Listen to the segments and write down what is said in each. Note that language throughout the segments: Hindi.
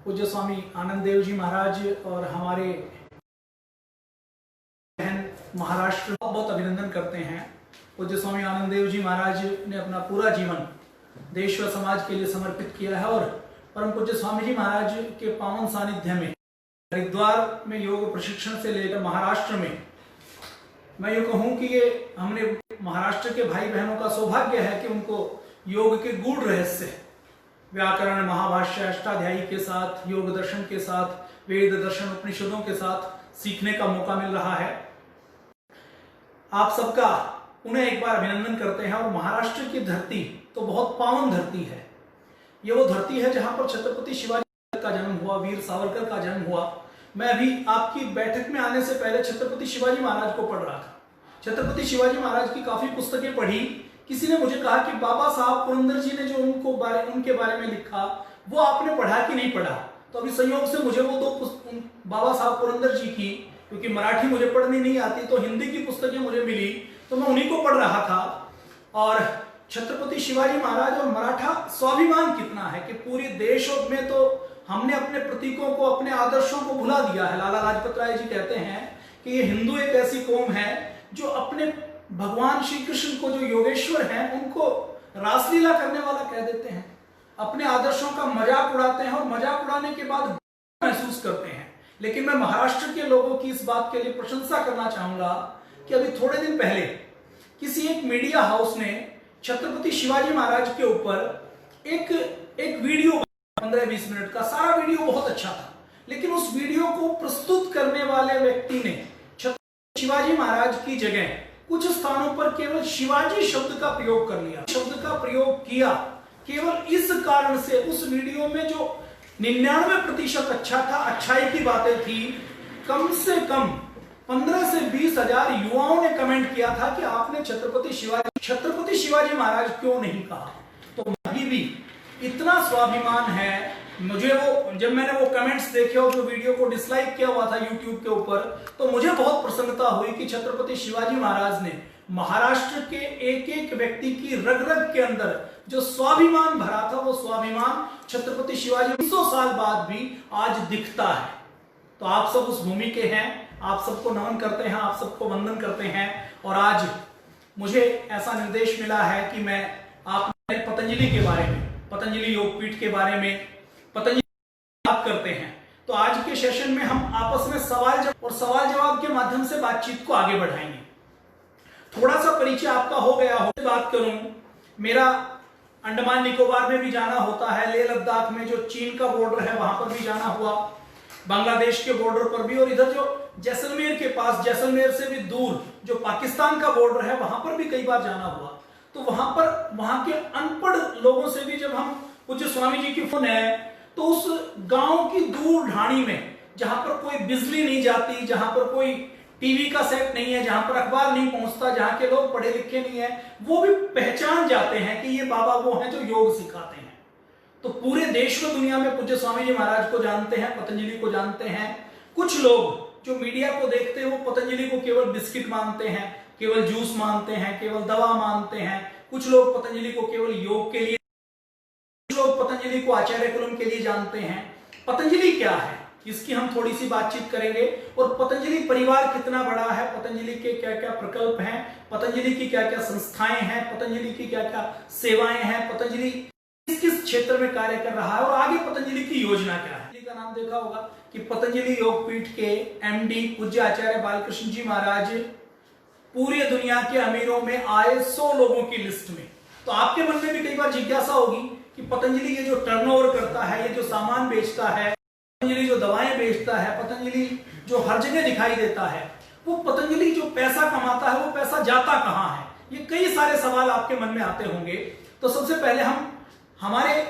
पूज्य स्वामी आनंद देव जी महाराज और हमारे बहन महाराष्ट्र बहुत अभिनंदन करते हैं। पूज्य स्वामी आनंद देव जी महाराज ने अपना पूरा जीवन देश व समाज के लिए समर्पित किया है और परम पूज्य स्वामी जी महाराज के पावन सानिध्य में हरिद्वार में योग प्रशिक्षण से लेकर महाराष्ट्र में मैं ये कहूँ कि ये हमने महाराष्ट्र के भाई बहनों का सौभाग्य है कि उनको योग के गूढ़ रहस्य व्याकरण, महाभाष्य, अष्टाध्यायी के साथ, योग दर्शन के साथ, वेद दर्शन, उपनिषदों के साथ सीखने का मौका मिल रहा है। आप सबका उन्हें एक बार अभिनंदन करते हैं। और महाराष्ट्र की धरती तो बहुत पावन धरती है। ये वो धरती है जहां पर छत्रपति शिवाजी का जन्म हुआ, वीर सावरकर का जन्म हुआ। मैं अभी आपकी बैठक में आने से पहले छत्रपति शिवाजी महाराज को पढ़ रहा था। छत्रपति शिवाजी महाराज की काफी पुस्तकें पढ़ी। किसी ने मुझे कहा कि बाबा साहब पुरंदर जी ने जो उनके बारे में लिखा वो आपने पढ़ा कि नहीं पढ़ा। तो अभी संयोग से मुझे वो दो बाबा साहब पुरंदर जी की, क्योंकि मराठी मुझे पढ़नी नहीं आती तो हिंदी की पुस्तकें मुझे मिली तो मैं उन्हीं को पढ़ रहा था। और छत्रपति शिवाजी महाराज और मराठा स्वाभिमान कितना है कि पूरे देश में तो हमने अपने प्रतीकों को, अपने आदर्शों को भुला दिया है। लाला लाजपत राय जी कहते हैं कि ये हिंदू एक ऐसी कौम है जो अपने भगवान श्री कृष्ण को, जो योगेश्वर हैं, उनको रासलीला करने वाला कह देते हैं, अपने आदर्शों का मजाक उड़ाते हैं और मजाक उड़ाने के बाद महसूस करते हैं। लेकिन मैं महाराष्ट्र के लोगों की इस बात के लिए प्रशंसा करना चाहूंगा कि अभी थोड़े दिन पहले किसी एक मीडिया हाउस ने छत्रपति शिवाजी महाराज के ऊपर एक वीडियो 15-20 मिनट का, सारा वीडियो बहुत अच्छा था, लेकिन उस वीडियो को प्रस्तुत करने वाले व्यक्ति ने छत्रपति शिवाजी महाराज की जगह कुछ स्थानों पर केवल शिवाजी शब्द का प्रयोग कर लिया, शब्द का प्रयोग किया। केवल इस कारण से उस वीडियो में जो 99% अच्छा था, अच्छाई की बातें थी, कम से कम 15 से 20 हजार युवाओं ने कमेंट किया था कि आपने छत्रपति शिवाजी महाराज क्यों नहीं कहा। तो अभी भी इतना स्वाभिमान है। मुझे वो, जब मैंने वो कमेंट्स देखे और जो वीडियो को डिसलाइक किया हुआ था यूट्यूब के ऊपर, तो मुझे बहुत प्रसन्नता हुई कि छत्रपति शिवाजी महाराज ने महाराष्ट्र के एक एक व्यक्ति की रग रग के अंदर जो स्वाभिमान भरा था, वो स्वाभिमान छत्रपति शिवाजी 300 साल बाद भी आज दिखता है। तो आप सब उस भूमि के हैं, आप सबको नमन करते हैं, आप सबको वंदन करते हैं। और आज मुझे ऐसा निर्देश मिला है कि मैं आप पतंजलि के बारे में, पतंजलि योगपीठ के बारे में, पतंजलि बात करते हैं। तो आज के सेशन में हम आपस में सवाल जवाब के माध्यम से बातचीत को आगे बढ़ाएंगे। थोड़ा सा परिचय आपका हो गया हो, बात करूं, मेरा अंडमान निकोबार में भी जाना होता है, लेह लद्दाख में जो चीन का बॉर्डर है वहां पर भी जाना हुआ, बांग्लादेश के बॉर्डर पर भी, और इधर जो जैसलमेर के पास, जैसलमेर से भी दूर जो पाकिस्तान का बॉर्डर है वहां पर भी कई बार जाना हुआ। तो वहां के अनपढ़ लोगों से भी जब हम पूज्य स्वामी जी की फोन है, तो उस गांव की दूर ढाणी में जहां पर कोई बिजली नहीं जाती, जहां पर कोई टीवी का सेट नहीं है, जहां पर अखबार नहीं पहुंचता, जहां के लोग पढ़े लिखे नहीं है, वो भी पहचान जाते हैं कि ये बाबा वो हैं जो योग सिखाते हैं। तो पूरे देश व दुनिया में पूज्य स्वामी जी महाराज को जानते हैं, पतंजलि को जानते हैं। कुछ लोग जो मीडिया को देखते हैं वो पतंजलि को केवल बिस्किट मानते हैं, केवल जूस मानते हैं, केवल दवा मानते हैं। कुछ लोग पतंजलि को केवल योग के लिए, कुछ लोग पतंजलि को आचार्य कुलम के लिए जानते हैं। पतंजलि क्या है, इसकी हम थोड़ी सी बातचीत करेंगे। और पतंजलि परिवार कितना बड़ा है, पतंजलि के क्या क्या प्रकल्प हैं, पतंजलि की क्या क्या संस्थाएं हैं, पतंजलि की क्या क्या सेवाएं हैं, पतंजलि किस किस क्षेत्र में कार्य कर रहा है, और आगे पतंजलि की योजना क्या है। का नाम देखा होगा कि पतंजलि योगपीठ के एमडी पूज्य आचार्य बालकृष्ण जी महाराज पूरी दुनिया के अमीरों में आए 100 लोगों की लिस्ट में। तो आपके मन में भी कई बार जिज्ञासा होगी कि पतंजलि ये जो टर्नओवर करता है, ये जो सामान बेचता है, पतंजलि जो दवाएं बेचता है, पतंजलि जो हर जगह दिखाई देता है, वो पतंजलि जो पैसा कमाता है वो पैसा जाता कहां है, ये कई सारे सवाल आपके मन में आते होंगे। तो सबसे पहले हम हमारे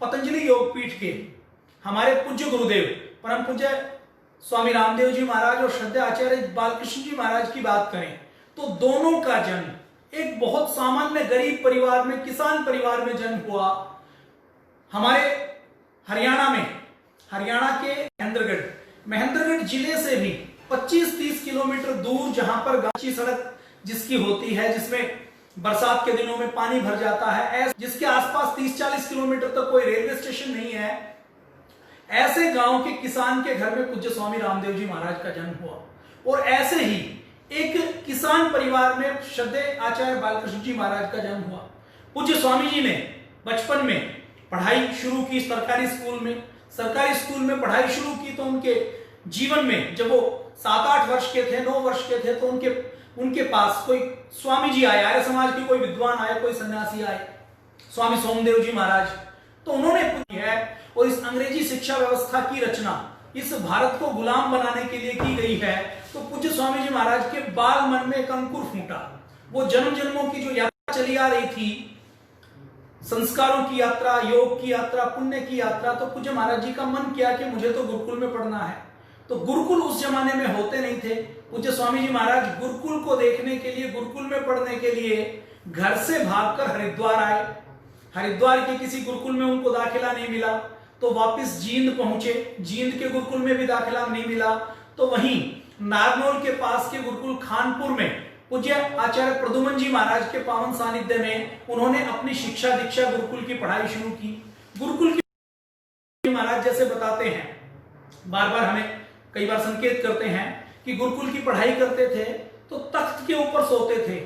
पतंजलि योगपीठ के हमारे पूज्य गुरुदेव परम पूज्य स्वामी रामदेव जी महाराज और श्रद्धेय आचार्य बालकृष्ण जी महाराज की बात करें तो दोनों का जन्म एक बहुत सामान्य गरीब परिवार में, किसान परिवार में जन्म हुआ। हमारे हरियाणा के महेंद्रगढ़ जिले से भी 25-30 किलोमीटर दूर, जहां पर गाची सड़क जिसकी होती है, जिसमें बरसात के दिनों में पानी भर जाता है, जिसके आसपास 30-40 किलोमीटर तक कोई रेलवे स्टेशन नहीं है, ऐसे गांव के किसान के घर में पूज्य स्वामी रामदेव जी महाराज का जन्म हुआ। और ऐसे ही एक किसान परिवार में श्रद्धेय आचार्य बालकृष्ण जी महाराज का जन्म हुआ। पूज्य स्वामी जी ने बचपन में पढ़ाई शुरू की सरकारी स्कूल में। सरकारी स्कूल में पढ़ाई शुरू की तो उनके जीवन में जब वो 7-8 वर्ष के थे, 9 वर्ष के थे, तो उनके पास कोई स्वामी जी आए, आर्य समाज के कोई विद्वान आए, कोई सन्यासी आए, स्वामी सोमदेव जी महाराज। तो उन्होंने पूछी है और इस अंग्रेजी शिक्षा व्यवस्था की रचना इस भारत को गुलाम बनाने के लिए की गई है। तो पूज्य स्वामी जी महाराज के बाल मन में एक अंकुर फूटा। वो जन्म जन्मों की जो यात्रा चली आ रही थी, संस्कारों की यात्रा, योग की यात्रा, पुण्य की यात्रा, तो पूज्य महाराज जी का मन किया कि मुझे तो गुरुकुल में पढ़ना है। तो गुरुकुल उस जमाने में होते नहीं थे। पूज्य स्वामी जी महाराज गुरुकुल को देखने के लिए, गुरुकुल में पढ़ने के लिए घर से भागकर हरिद्वार आए। हरिद्वार के किसी गुरुकुल में उनको दाखिला नहीं मिला तो वापस जींद पहुंचे। जींद के गुरुकुल में भी दाखिला नहीं मिला तो वहीं नारनौल के पास के गुरुकुल खानपुर में पूज्य आचार्य प्रद्युमन जी महाराज के पावन सानिध्य में उन्होंने अपनी शिक्षा दीक्षा गुरुकुल की पढ़ाई शुरू की। गुरुकुल की महाराज जैसे बताते हैं, बार बार हमें कई बार संकेत करते हैं कि गुरुकुल की पढ़ाई करते थे तो तख्त के ऊपर सोते थे।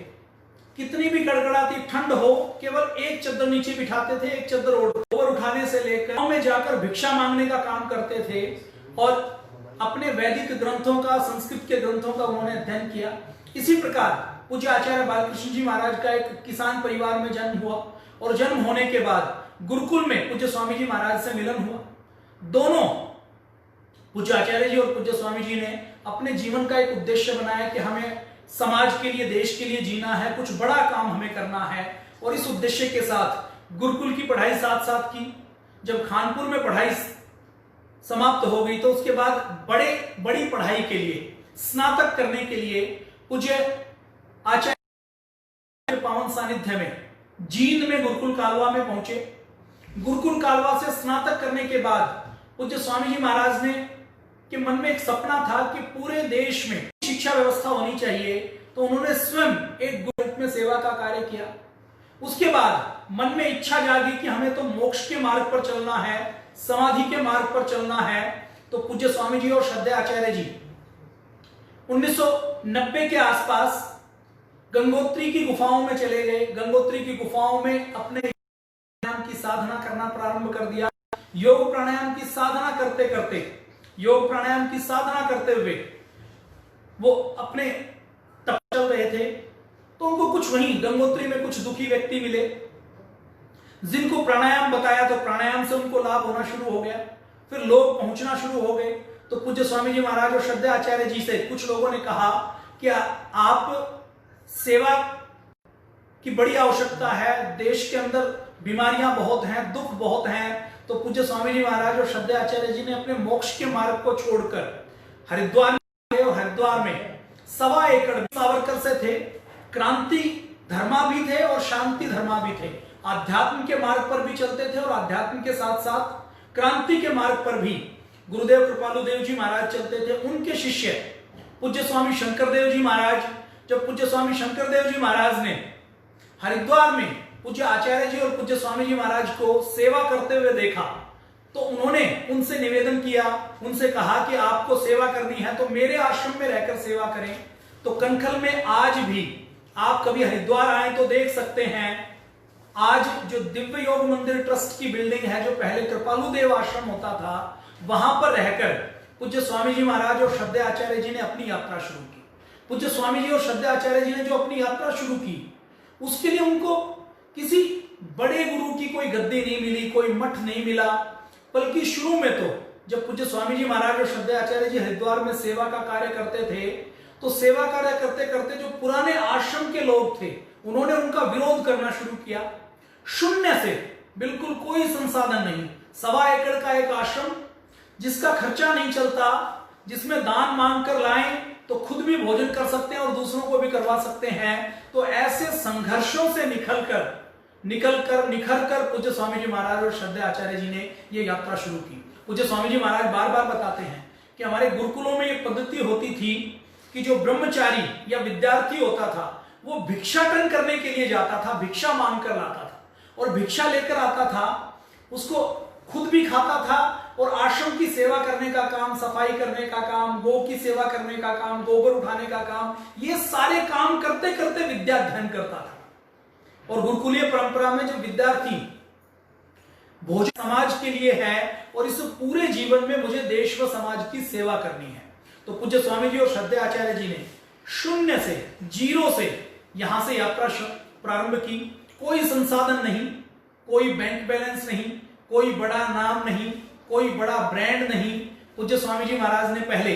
कितनी भी कड़कड़ाती ठंड हो, केवल एक चद्दर नीचे बिठाते थे, एक चद्दर ओवर उठाने से लेकर गांव में जाकर भिक्षा मांगने का काम करते थे। और अपने वैदिक ग्रंथों का, संस्कृत के ग्रंथों का उन्होंने अध्ययन किया। इसी प्रकार पूज्य आचार्य बालकृष्ण जी महाराज का एक किसान परिवार में जन्म हुआ और जन्म होने के बाद गुरुकुल में पूज्य स्वामी जी महाराज से मिलन हुआ। दोनों पूज्य आचार्य जी और पूज्य स्वामी जी ने अपने जीवन का एक उद्देश्य बनाया कि हमें समाज के लिए, देश के लिए जीना है, कुछ बड़ा काम हमें करना है। और इस उद्देश्य के साथ गुरुकुल की पढ़ाई साथ साथ की। जब खानपुर में पढ़ाई समाप्त हो गई तो उसके बाद बड़ी पढ़ाई के लिए, स्नातक करने के लिए पूज्य आचार्य पावन सानिध्य में जींद में गुरुकुल कालवा में पहुंचे। गुरुकुल कालवा से स्नातक करने के बाद पूज्य स्वामी जी महाराज ने के मन में एक सपना था कि पूरे देश में शिक्षा व्यवस्था होनी चाहिए। तो उन्होंने स्वयं एक गुरुकुल में सेवा का कार्य किया। उसके बाद मन में इच्छा जागी कि हमें तो मोक्ष के मार्ग पर चलना है, समाधि के मार्ग पर चलना है। तो पूज्य स्वामी जी और श्रद्धेय आचार्य जी 1990 के आसपास गंगोत्री की गुफाओं में चले गए। गंगोत्री की गुफाओं में अपने प्राणायाम की साधना करना प्रारंभ कर दिया। योग प्राणायाम की साधना करते हुए वो अपने तप चल रहे थे। तो उनको कुछ वहीं गंगोत्री में कुछ दुखी व्यक्ति मिले, जिनको प्राणायाम बताया तो प्राणायाम से उनको लाभ होना शुरू हो गया। फिर लोग पहुंचना शुरू हो गए। तो पूज्य स्वामी जी महाराज और श्रद्धेय आचार्य जी से कुछ लोगों ने कहा कि आप सेवा की बड़ी आवश्यकता है, देश के अंदर बीमारियां बहुत हैं, दुख बहुत हैं। तो पूज्य स्वामी जी महाराज और श्रद्धेय आचार्य जी ने अपने मोक्ष के मार्ग को छोड़कर हरिद्वार में 1.25 एकड़ सावरकर से थे, क्रांति धर्मा भी थे और शांति धर्मा भी थे। आध्यात्म के मार्ग पर भी चलते थे और आध्यात्म के साथ साथ क्रांति के मार्ग पर भी गुरुदेव कृपालु देव जी महाराज चलते थे। उनके शिष्य पूज्य स्वामी शंकर देव जी महाराज, जब पूज्य स्वामी शंकर देव जी महाराज ने हरिद्वार में पूज्य आचार्य जी और पूज्य स्वामी जी महाराज को सेवा करते हुए देखा तो उन्होंने उनसे निवेदन किया, उनसे कहा कि आपको सेवा करनी है तो मेरे आश्रम में रहकर सेवा करें। तो कनखल में आज भी आप कभी हरिद्वार आए तो देख सकते हैं, आज जो दिव्य योग मंदिर ट्रस्ट की बिल्डिंग है, जो पहले कृपालु देव आश्रम होता था, वहां पर रहकर पूज्य स्वामी जी महाराज और श्रद्धेय आचार्य जी ने अपनी यात्रा शुरू की। पूज्य स्वामी जी और श्रद्धेय आचार्य जी ने जो अपनी यात्रा शुरू की, उसके लिए उनको किसी बड़े गुरु की कोई गद्दी नहीं मिली, कोई मठ नहीं मिला, बल्कि शुरू में तो जब पूज्य स्वामी जी महाराज और श्रद्धेय आचार्य जी हरिद्वार में सेवा का कार्य करते थे तो सेवा कार्य करते करते जो पुराने आश्रम के लोग थे उन्होंने उनका विरोध करना शुरू किया। शून्य से, बिल्कुल कोई संसाधन नहीं, 1.25 एकड़ का एक आश्रम जिसका खर्चा नहीं चलता, जिसमें दान मांग कर लाएं तो खुद भी भोजन कर सकते हैं और दूसरों को भी करवा सकते हैं। तो ऐसे संघर्षों से निखर कर पूज्य स्वामी जी महाराज और श्रद्धेय आचार्य जी ने ये यात्रा शुरू की। पूज्य स्वामी जी महाराज बार बार बताते हैं कि हमारे गुरुकुलों में एक पद्धति होती थी कि जो ब्रह्मचारी या विद्यार्थी होता था वो भिक्षाटन करने के लिए जाता था, भिक्षा मांग कर लाता था और भिक्षा लेकर आता था, उसको खुद भी खाता था और आश्रम की सेवा करने का काम, सफाई करने का काम, गौ की सेवा करने का काम, गोबर उठाने का काम, ये सारे काम करते करते विद्या अध्ययन करता था। और गुरुकुलीय परंपरा में जो विद्यार्थी भोजन समाज के लिए है और इस पूरे जीवन में मुझे देश व समाज की सेवा करनी है। तो पूज्य स्वामी जी और श्रद्धेय आचार्य जी ने शून्य से, जीरो से यहां से यात्रा प्रारंभ की। कोई संसाधन नहीं, कोई बैंक बैलेंस नहीं, कोई बड़ा नाम नहीं, कोई बड़ा ब्रांड नहीं। पूज्य स्वामी जी महाराज ने पहले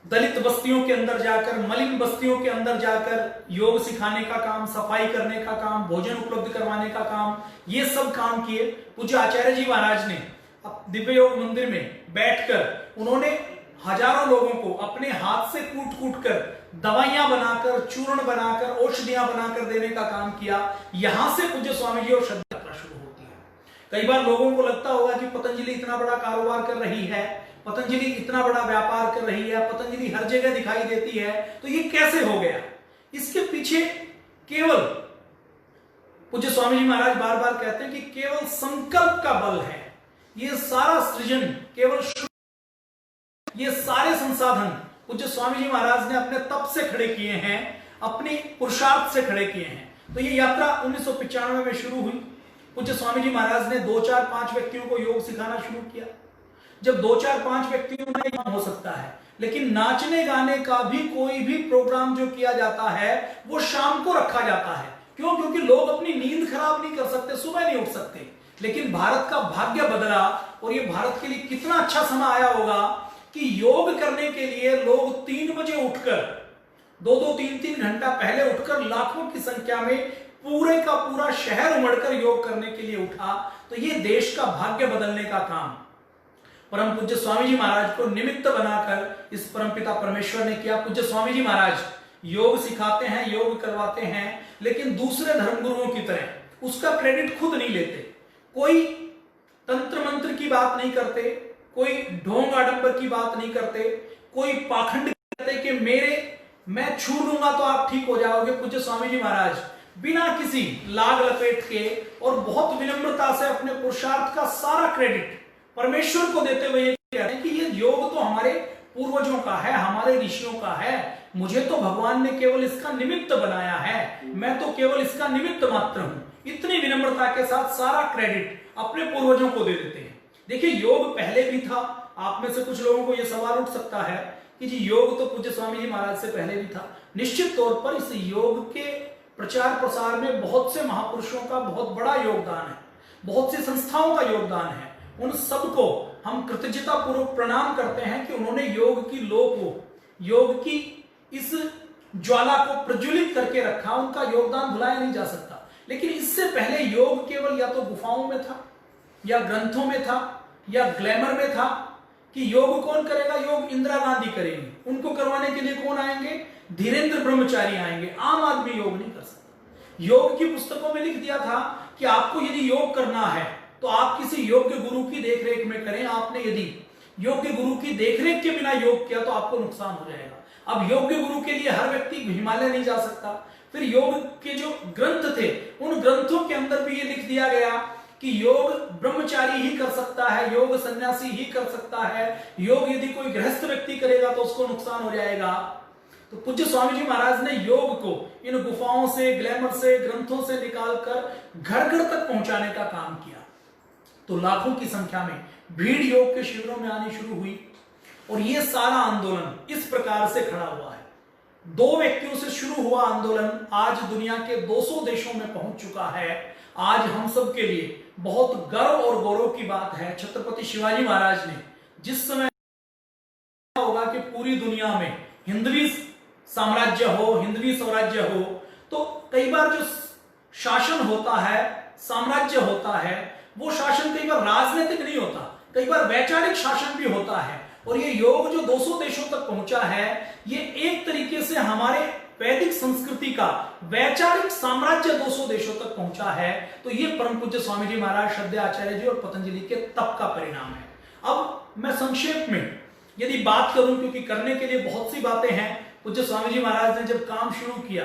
दलित बस्तियों के अंदर जाकर, मलिन बस्तियों के अंदर जाकर योग सिखाने का काम, सफाई करने का काम, भोजन उपलब्ध करवाने का काम, ये सब काम किए। पूज्य आचार्य जी महाराज ने दिव्य योग मंदिर में बैठकर उन्होंने हजारों लोगों को अपने हाथ से कूट कूट कर दवाइयां बनाकर, चूर्ण बनाकर, औषधियां बनाकर देने का काम किया। यहां से पूज्य स्वामी जी और श्रद्धा यात्रा शुरू होती है। कई बार लोगों को लगता होगा कि पतंजलि इतना बड़ा कारोबार कर रही है, पतंजलि इतना बड़ा व्यापार कर रही है, पतंजलि हर जगह दिखाई देती है, तो ये कैसे हो गया? इसके पीछे केवल पूज्य स्वामी जी महाराज बार बार कहते हैं कि केवल संकल्प का बल है। ये सारा सृजन केवल, ये सारे संसाधन पूज्य स्वामी जी महाराज ने अपने तप से खड़े किए हैं, अपने पुरुषार्थ से खड़े किए हैं। तो ये यात्रा 1995 में शुरू हुई। पूज्य स्वामी जी महाराज ने 2, 4, 5 व्यक्तियों को योग सिखाना शुरू किया। जब 2, 4, 5 व्यक्तियों में हो सकता है, लेकिन नाचने गाने का भी कोई भी प्रोग्राम जो किया जाता है वो शाम को रखा जाता है। क्यों? क्योंकि लोग अपनी नींद खराब नहीं कर सकते, सुबह नहीं उठ सकते। लेकिन भारत का भाग्य बदला और ये भारत के लिए कितना अच्छा समय आया होगा कि योग करने के लिए लोग 3 बजे उठकर 2-2, 3-3 घंटा पहले उठकर लाखों की संख्या में पूरे का पूरा शहर उमड़कर योग करने के लिए उठा। तो ये देश का भाग्य बदलने का काम परम पूज्य स्वामी जी महाराज को निमित्त बनाकर इस परमपिता परमेश्वर ने किया। पूज्य स्वामी जी महाराज योग सिखाते हैं, योग करवाते हैं, लेकिन दूसरे धर्मगुरुओं की तरह उसका क्रेडिट खुद नहीं लेते। कोई तंत्र मंत्र की बात नहीं करते, कोई ढोंग आडंबर की बात नहीं करते, कोई पाखंड करते कि मैं छू लूंगा तो आप ठीक हो जाओगे। पूज्य स्वामी जी महाराज बिना किसी लाग लपेट के और बहुत विनम्रता से अपने पुरुषार्थ का सारा क्रेडिट परमेश्वर को देते हुए ये कहते हैं कि ये योग तो हमारे पूर्वजों का है, हमारे ऋषियों का है, मुझे तो भगवान ने केवल इसका निमित्त बनाया है, मैं तो केवल इसका निमित्त मात्र हूं। इतनी विनम्रता के साथ सारा क्रेडिट अपने पूर्वजों को दे देते हैं। देखिए, योग पहले भी था। आप में से कुछ लोगों को यह सवाल उठ सकता है कि जी योग तो पूज्य स्वामी जी महाराज से पहले भी था। निश्चित तौर पर इस योग के प्रचार प्रसार में बहुत से महापुरुषों का बहुत बड़ा योगदान है, बहुत सी संस्थाओं का योगदान है। उन सबको हम कृतज्ञता पूर्वक प्रणाम करते हैं कि उन्होंने योग की लौ को, योग की इस ज्वाला को प्रज्वलित करके रखा। उनका योगदान भुलाया नहीं जा सकता। लेकिन इससे पहले योग केवल या तो गुफाओं में था, या ग्रंथों में था, या ग्लैमर में था कि योग कौन करेगा? योग इंदिरा गांधी करेंगे। उनको करवाने के लिए कौन आएंगे? धीरेन्द्र ब्रह्मचारी आएंगे। आम आदमी योग नहीं कर सकता। योग की पुस्तकों में लिख दिया था कि आपको यदि योग करना है तो आप किसी योग्य गुरु की देखरेख में करें। आपने यदि योग्य गुरु की देखरेख के बिना योग किया तो आपको नुकसान हो जाएगा। अब योग्य गुरु के लिए हर व्यक्ति हिमालय नहीं जा सकता। फिर योग के जो ग्रंथ थे, उन ग्रंथों के अंदर भी ये लिख दिया गया कि योग ब्रह्मचारी ही कर सकता है, योग सन्यासी ही कर सकता है, योग यदि कोई गृहस्थ व्यक्ति करेगा तो उसको नुकसान हो जाएगा। तो पूज्य स्वामी जी महाराज ने योग को इन गुफाओं से, ग्लैमर से, ग्रंथों से निकालकर घर घर तक पहुंचाने का काम किया। तो लाखों की संख्या में भीड़ योग के शिविरों में आनी शुरू हुई और यह सारा आंदोलन इस प्रकार से खड़ा हुआ है। 2 व्यक्तियों से शुरू हुआ आंदोलन आज दुनिया के 200 देशों में पहुंच चुका है। आज हम सब के लिए बहुत गर्व और गौरव की बात है, छत्रपति शिवाजी महाराज ने जिस समय होगा कि पूरी दुनिया में हिंदवी साम्राज्य हो, हिंदवी स्वराज्य हो, तो कई बार जो शासन होता है, साम्राज्य होता है, वो शासन कई बार राजनीतिक नहीं होता, कई बार वैचारिक शासन भी होता है। और ये योग जो 200 देशों तक पहुंचा है, ये एक तरीके से हमारे वैदिक संस्कृति का वैचारिक साम्राज्य 200 देशों तक पहुंचा है। तो ये परम पूज्य स्वामी जी महाराज, श्रद्धेय आचार्य जी और पतंजलि के तप का परिणाम है। अब मैं संक्षेप में यदि बात करूं, क्योंकि करने के लिए बहुत सी बातें हैं। पूज्य स्वामी जी महाराज ने जब काम शुरू किया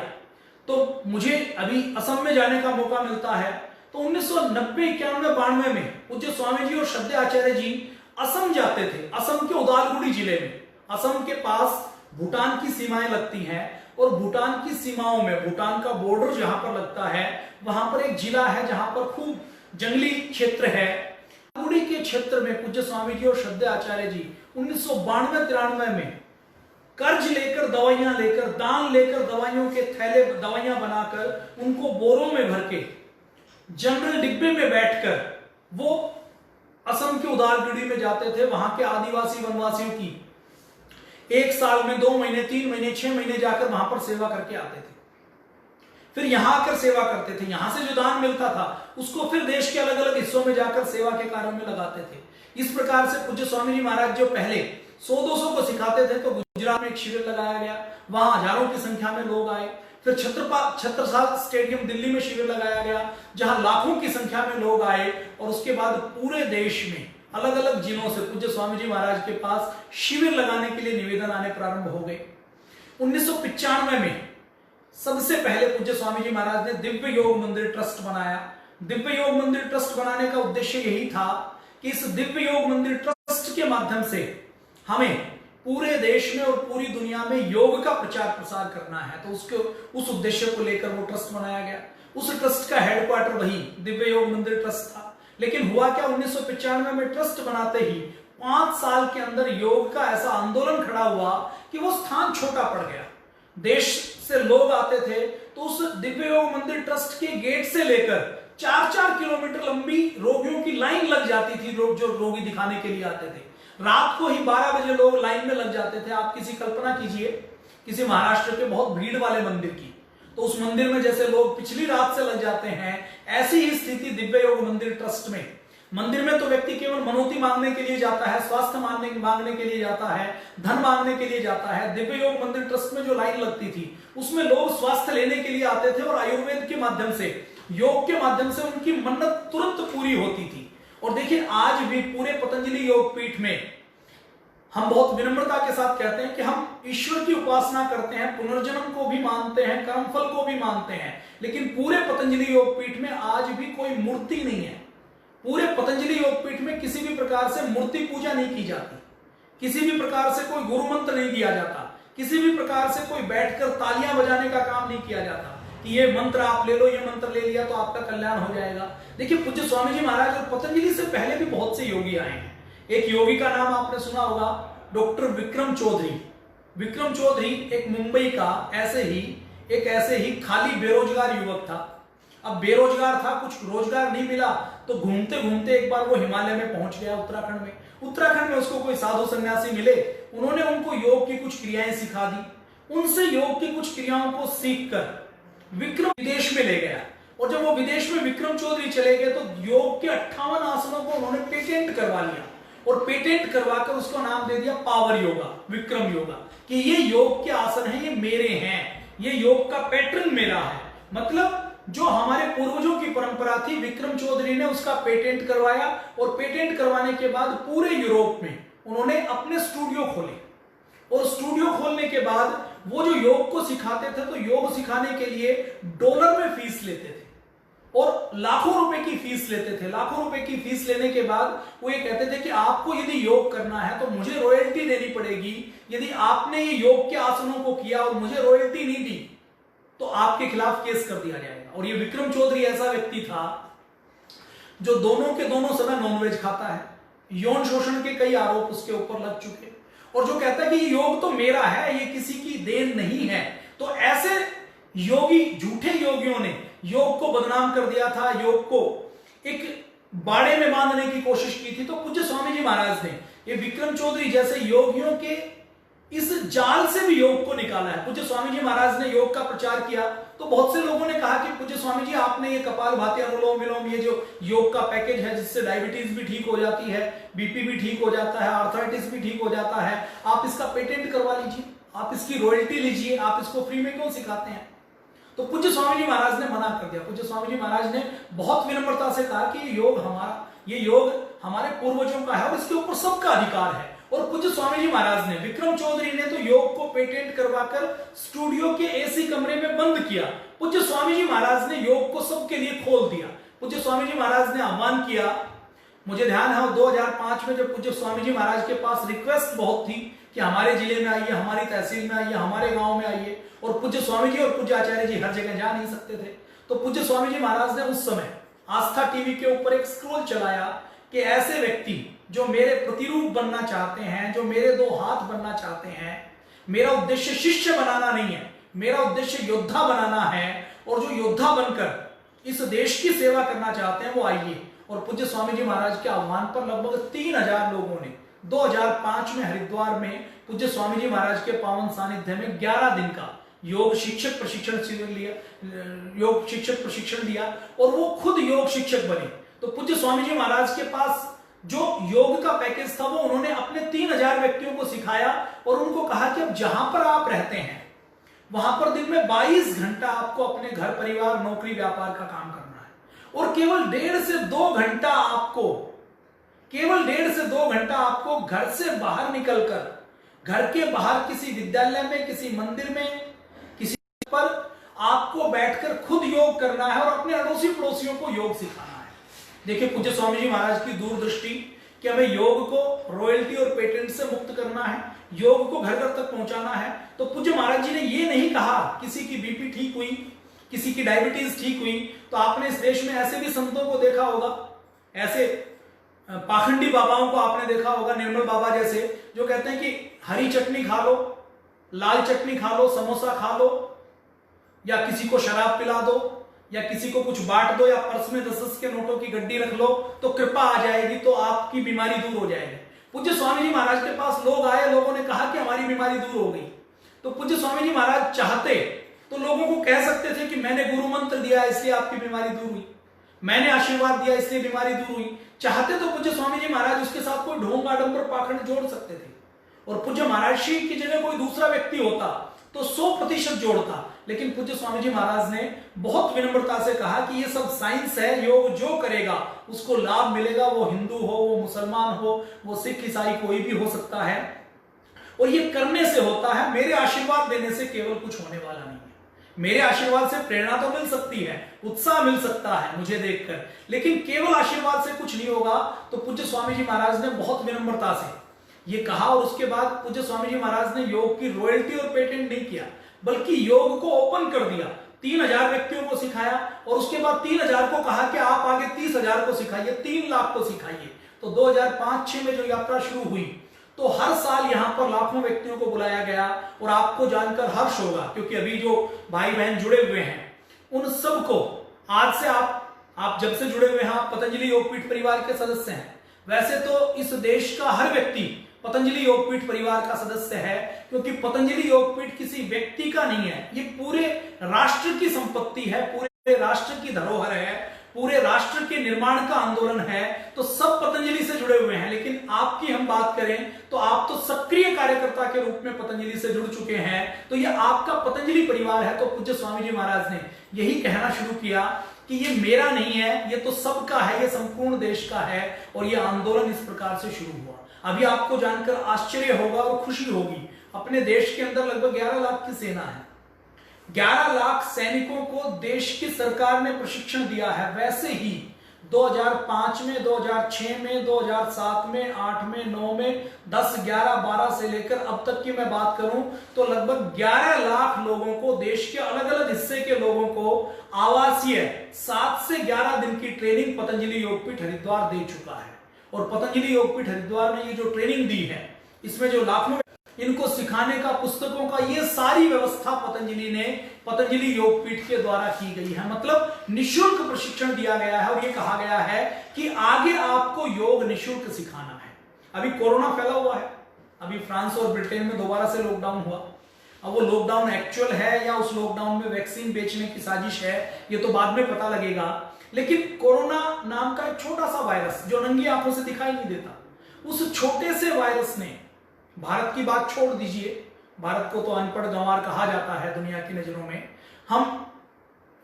तो मुझे अभी असम में जाने का मौका मिलता है। तो 1990, 91, 92 में पूज्य स्वामी जी और श्रद्धेय आचार्य जी असम जाते थे, असम के उदालगुड़ी जिले में। असम के पास भूटान की सीमाएं लगती हैं और भूटान की सीमाओं में, भूटान का बॉर्डर जहां पर लगता है वहां पर एक जिला है जहां पर खूब जंगली क्षेत्र है। उदालगुड़ी के क्षेत्र में पूज्य स्वामी जी और श्रद्धेय आचार्य जी 1992-93 में कर्ज लेकर, दवाइयां लेकर, दान लेकर, दवाइयों के थैले, दवाइयां बनाकर उनको बोरों में भर के जनरल डिब्बे में बैठकर वो असम के उदालगुड़ी में जाते थे। वहां के आदिवासी वनवासियों की 1 साल में 2 महीने, 3 महीने, 6 महीने जाकर वहां पर सेवा करके आते थे। फिर यहां आकर सेवा करते थे। यहां से जो दान मिलता था उसको फिर देश के अलग अलग हिस्सों में जाकर सेवा के कार्यों में लगाते थे। इस प्रकार से पूज्य स्वामी जी महाराज जो पहले 100-200 को सिखाते थे, तो गुजरात में एक शिविर लगाया गया, वहां हजारों की संख्या में लोग आए। फिर छत्रसाल स्टेडियम दिल्ली में शिविर लगाया गया जहां लाखों की संख्या में लोग आए। और उसके बाद पूरे देश में अलग अलग जिलों से पूज्य स्वामी जी महाराज के पास शिविर लगाने के लिए निवेदन आने प्रारंभ हो गए। 1995 में सबसे पहले पूज्य स्वामी जी महाराज ने दिव्य योग मंदिर ट्रस्ट बनाया। दिव्य योग मंदिर ट्रस्ट बनाने का उद्देश्य यही था कि इस दिव्य योग मंदिर ट्रस्ट के माध्यम से हमें पूरे देश में और पूरी दुनिया में योग का प्रचार प्रसार करना है। तो उस उद्देश्य को लेकर वो ट्रस्ट बनाया गया। उस ट्रस्ट का हेडक्वार्टर वही दिव्य योग मंदिर ट्रस्ट था। लेकिन हुआ क्या, 1995 में ट्रस्ट बनाते ही 5 साल के अंदर योग का ऐसा आंदोलन खड़ा हुआ कि वो स्थान छोटा पड़ गया। देश से लोग आते थे तो उस दिव्य योग मंदिर ट्रस्ट के गेट से लेकर 4-4 किलोमीटर लंबी रोगियों की लाइन लग जाती थी। जो रोगी दिखाने के लिए आते थे, रात को ही 12 बजे लोग लाइन में लग जाते थे। आप किसी कल्पना कीजिए किसी महाराष्ट्र के बहुत भीड़ वाले मंदिर की, तो उस मंदिर में जैसे लोग पिछली रात से लग जाते हैं, ऐसी ही स्थिति दिव्य योग मंदिर ट्रस्ट में। मंदिर में तो व्यक्ति केवल मनोती मांगने के लिए जाता है, स्वास्थ्य मांगने के लिए जाता है, धन मांगने के लिए जाता है। दिव्य योग मंदिर ट्रस्ट में जो लाइन लगती थी उसमें लोग स्वास्थ्य लेने के लिए आते थे और आयुर्वेद के माध्यम से, योग के माध्यम से उनकी मन्नत तुरंत पूरी होती थी। और देखिए आज भी पूरे पतंजलि योग पीठ में हम बहुत विनम्रता के साथ कहते हैं कि हम ईश्वर की उपासना करते हैं, पुनर्जन्म को भी मानते हैं, कर्मफल को भी मानते हैं, लेकिन पूरे पतंजलि योग पीठ में आज भी कोई मूर्ति नहीं है। पूरे पतंजलि योग पीठ में किसी भी प्रकार से मूर्ति पूजा नहीं की जाती, किसी भी प्रकार से कोई गुरु मंत्र नहीं दिया जाता, किसी भी प्रकार से कोई बैठकर तालियां बजाने का काम नहीं किया जाता कि ये मंत्र आप ले लो, ये मंत्र ले लिया तो आपका कल्याण हो जाएगा। देखिए पूज्य स्वामी जी महाराज और पतंजलि से पहले भी बहुत से योगी आए हैं। एक योगी का नाम आपने सुना होगा, डॉक्टर विक्रम चौधरी। विक्रम चौधरी एक मुंबई का ऐसे ही खाली बेरोजगार युवक था। अब बेरोजगार था, कुछ रोजगार नहीं मिला, तो घूमते घूमते एक बार वो हिमालय में पहुंच गया, उत्तराखंड में। उत्तराखंड में उसको कोई साधु सन्यासी मिले, उन्होंने उनको योग की कुछ क्रियाएं सिखा दी। उनसे योग की कुछ क्रियाओं को सीखकर विक्रम विदेश में ले गया। और जब वो विदेश में विक्रम चौधरी चले गए तो योग के 58 आसनों को उन्होंने पेटेंट करवा लिया और पेटेंट करवाकर उसको नाम दे दिया पावर योगा, विक्रम योगा, कि ये योग के आसन हैं, ये मेरे हैं, ये योग का पैटर्न मेरा है। मतलब जो हमारे पूर्वजों की परंपरा थी, विक्रम चौधरी ने उसका पेटेंट करवाया और पेटेंट करवाने के बाद पूरे यूरोप में उन्होंने अपने स्टूडियो खोले। और स्टूडियो खोलने के बाद वो जो योग को सिखाते थे, तो योग सिखाने के लिए डॉलर में फीस लेते थे और लाखों रुपए की फीस लेते थे। लाखों रुपए की फीस लेने के बाद वो ये कहते थे कि आपको यदि योग करना है तो मुझे रॉयल्टी देनी पड़ेगी। यदि आपने ये योग के आसनों को किया और मुझे रॉयल्टी नहीं दी तो आपके खिलाफ केस कर दिया जाएगा। और ये विक्रम चौधरी ऐसा व्यक्ति था जो दोनों के दोनों समय नॉनवेज खाता है, यौन शोषण के कई आरोप उसके ऊपर लग चुके, और जो कहता है कि ये योग तो मेरा है, ये किसी की देन नहीं है। तो ऐसे योगी, झूठे योगियों ने योग को बदनाम कर दिया था, योग को एक बाड़े में बांधने की कोशिश की थी। तो पूज्य स्वामी जी महाराज ने ये विक्रम चौधरी जैसे योगियों के इस जाल से भी योग को निकाला है। पूज्य स्वामी जी महाराज ने योग का प्रचार किया तो बहुत से लोगों ने कहा कि पूज्य स्वामी जी आपने ये कपालभाति, अनुलोम विलोम, ये जो योग का पैकेज है जिससे डायबिटीज भी ठीक हो जाती है, बीपी भी ठीक हो जाता है, आर्थराइटिस भी ठीक हो जाता है, आप इसका पेटेंट करवा लीजिए, आप इसकी रॉयल्टी लीजिए, आप इसको फ्री में क्यों सिखाते हैं? तो पूज्य स्वामी जी महाराज ने मना कर दिया। पूज्य स्वामी जी महाराज ने बहुत विनम्रता से कहा कि ये योग हमारे पूर्वजों का है और इसके ऊपर सबका अधिकार है। और पूज्य स्वामी जी महाराज ने, विक्रम चौधरी ने तो योग को पेटेंट करवाकर स्टूडियो के एसी कमरे में बंद किया। पूज्य स्वामी जी महाराज ने योग को सबके लिए खोल दिया। पूज्य स्वामी जी महाराज ने आह्वान किया, मुझे ध्यान है 2005 में जब पूज्य स्वामी जी महाराज के पास रिक्वेस्ट बहुत थी कि हमारे जिले में आइए, हमारी तहसील में आइए, हमारे गांव में आइए, और पूज्य स्वामी जी और पूज्य आचार्य जी हर जगह जा नहीं सकते थे, तो पूज्य स्वामी जी महाराज ने उस समय आस्था टीवी के ऊपर एक स्क्रोल चलाया कि ऐसे व्यक्ति जो मेरे प्रतिरूप बनना चाहते हैं, जो मेरे दो हाथ बनना चाहते हैं, मेरा उद्देश्य शिष्य बनाना नहीं है, मेरा उद्देश्य योद्धा बनाना है, और जो योद्धा बनकर इस देश की सेवा करना चाहते हैं वो आइए। और पूज्य स्वामी जी महाराज के आह्वान पर लगभग 3000 लोगों ने 2005 में हरिद्वार में पूज्य स्वामी जी महाराज के पावन सानिध्य में 11 दिन का योग शिक्षक प्रशिक्षण दिया, और वो खुद योग शिक्षक बने। तो पूज्य स्वामी जी महाराज के पास जो योग का पैकेज था वो उन्होंने अपने 3000 व्यक्तियों को सिखाया, और उनको कहा कि अब जहां पर आप रहते हैं वहां पर दिन में 22 घंटा आपको अपने घर परिवार नौकरी व्यापार का काम करना है, और केवल 1.5 से 2 घंटा आपको घर से बाहर निकलकर, घर के बाहर किसी विद्यालय में, किसी मंदिर में, किसी पर आपको बैठकर खुद योग करना है और अपने अड़ोसी पड़ोसियों को योग सिखाना है। देखिए पूज्य स्वामी जी महाराज की दूरदृष्टि कि हमें योग को रॉयल्टी और पेटेंट से मुक्त करना है, योग को घर घर तक पहुंचाना है। तो पूज्य महाराज जी ने ये नहीं कहा किसी की बीपी ठीक हुई, किसी की डायबिटीज ठीक हुई। तो आपने इस देश में ऐसे भी संतों को देखा होगा, ऐसे पाखंडी बाबाओं को आपने देखा होगा, निर्मल बाबा जैसे, जो कहते हैं कि हरी चटनी खा लो, लाल चटनी खा लो, समोसा खा लो, या किसी को शराब पिला दो, या किसी को कुछ बांट दो, या पर्स में 10-10 के नोटों की गड्डी रख लो तो कृपा आ जाएगी, तो आपकी बीमारी दूर हो जाएगी। पूज्य स्वामी जी महाराज के पास लोग आए, लोगों ने कहा कि हमारी बीमारी दूर हो गई। तो पूज्य स्वामी जी महाराज चाहते तो लोगों को कह सकते थे कि मैंने गुरु मंत्र दिया इसलिए आपकी बीमारी दूर हुई, मैंने आशीर्वाद दिया इसलिए बीमारी दूर हुई। चाहते तो पूज्य स्वामी जी महाराज उसके साथ कोई ढोंग आडंबर पाखंड जोड़ सकते थे, और पूज्य महाराज श्री की जगह कोई दूसरा व्यक्ति होता तो 100% जोड़ता। लेकिन पूज्य स्वामी जी महाराज ने बहुत विनम्रता से कहा कि ये सब साइंस है, योग जो करेगा उसको लाभ मिलेगा, वो हिंदू हो, वो मुसलमान हो, वो सिख ईसाई कोई भी हो सकता है, और ये करने से होता है, मेरे आशीर्वाद देने से केवल कुछ होने वाला नहीं है। मेरे आशीर्वाद से प्रेरणा तो मिल सकती है, उत्साह मिल सकता है मुझे देखकर, लेकिन केवल आशीर्वाद से कुछ नहीं होगा। तो पूज्य स्वामी जी महाराज ने बहुत विनम्रता से ये कहा, और उसके बाद पूज्य स्वामी जी महाराज ने योग की रॉयल्टी और पेटेंट नहीं किया, बल्कि योग को ओपन कर दिया। 3000 व्यक्तियों को सिखाया, और उसके बाद 3000 को कहा कि आप आगे 30,000 को सिखाइए, 3 लाख को सिखाइए। तो 2005-06 में जो यात्रा शुरू हुई, तो हर साल यहां पर लाखों व्यक्तियों को बुलाया गया, और आपको जानकर हर्ष होगा क्योंकि अभी जो भाई बहन जुड़े हुए हैं उन सबको आज से आप जब से जुड़े हुए हैं आप पतंजलि योगपीठ परिवार के सदस्य हैं। वैसे तो इस देश का हर व्यक्ति पतंजलि योगपीठ परिवार का सदस्य है, क्योंकि पतंजलि योगपीठ किसी व्यक्ति का नहीं है, ये पूरे राष्ट्र की संपत्ति है, पूरे राष्ट्र की धरोहर है, पूरे राष्ट्र के निर्माण का आंदोलन है। तो सब पतंजलि से जुड़े हुए हैं। लेकिन आपकी हम बात करें तो आप तो सक्रिय कार्यकर्ता के रूप में पतंजलि से जुड़ चुके हैं, तो ये आपका पतंजलि परिवार है। तो पूज्य स्वामी जी महाराज ने यही कहना शुरू किया कि ये मेरा नहीं है, ये तो सबका है, ये संपूर्ण देश का है, और ये आंदोलन इस प्रकार से शुरू हुआ। अभी आपको जानकर आश्चर्य होगा और खुशी होगी, अपने देश के अंदर लगभग 11 लाख की सेना है। 11 लाख सैनिकों को देश की सरकार ने प्रशिक्षण दिया है। वैसे ही 2005 में, 2006 में, 2007 में, 8 में, 9 में, 10, 11, 12 से लेकर अब तक की मैं बात करूं तो लगभग 11 लाख लोगों को, देश के अलग अलग हिस्से के लोगों को आवासीय 7 से 11 दिन की ट्रेनिंग पतंजलि योगपीठ हरिद्वार दे चुका है। और पतंजलि योगपीठ हरिद्वार ने ये जो ट्रेनिंग दी है, इसमें जो लाखों इनको सिखाने का, पुस्तकों का, ये सारी व्यवस्था पतंजलि ने, पतंजलि योगपीठ के द्वारा की गई है। मतलब निशुल्क प्रशिक्षण दिया गया है, और ये कहा गया है कि आगे आपको योग निशुल्क सिखाना है। अभी कोरोना फैला हुआ है, अभी फ्रांस और ब्रिटेन में दोबारा से लॉकडाउन हुआ। अब वो लॉकडाउन एक्चुअल है या उस लॉकडाउन में वैक्सीन बेचने की साजिश है, ये तो बाद में पता लगेगा। लेकिन कोरोना नाम का एक छोटा सा वायरस जो नंगी आंखों से दिखाई नहीं देता, उस छोटे से वायरस ने, भारत की बात छोड़ दीजिए, भारत को तो अनपढ़ गंवार कहा जाता है दुनिया की नजरों में, हम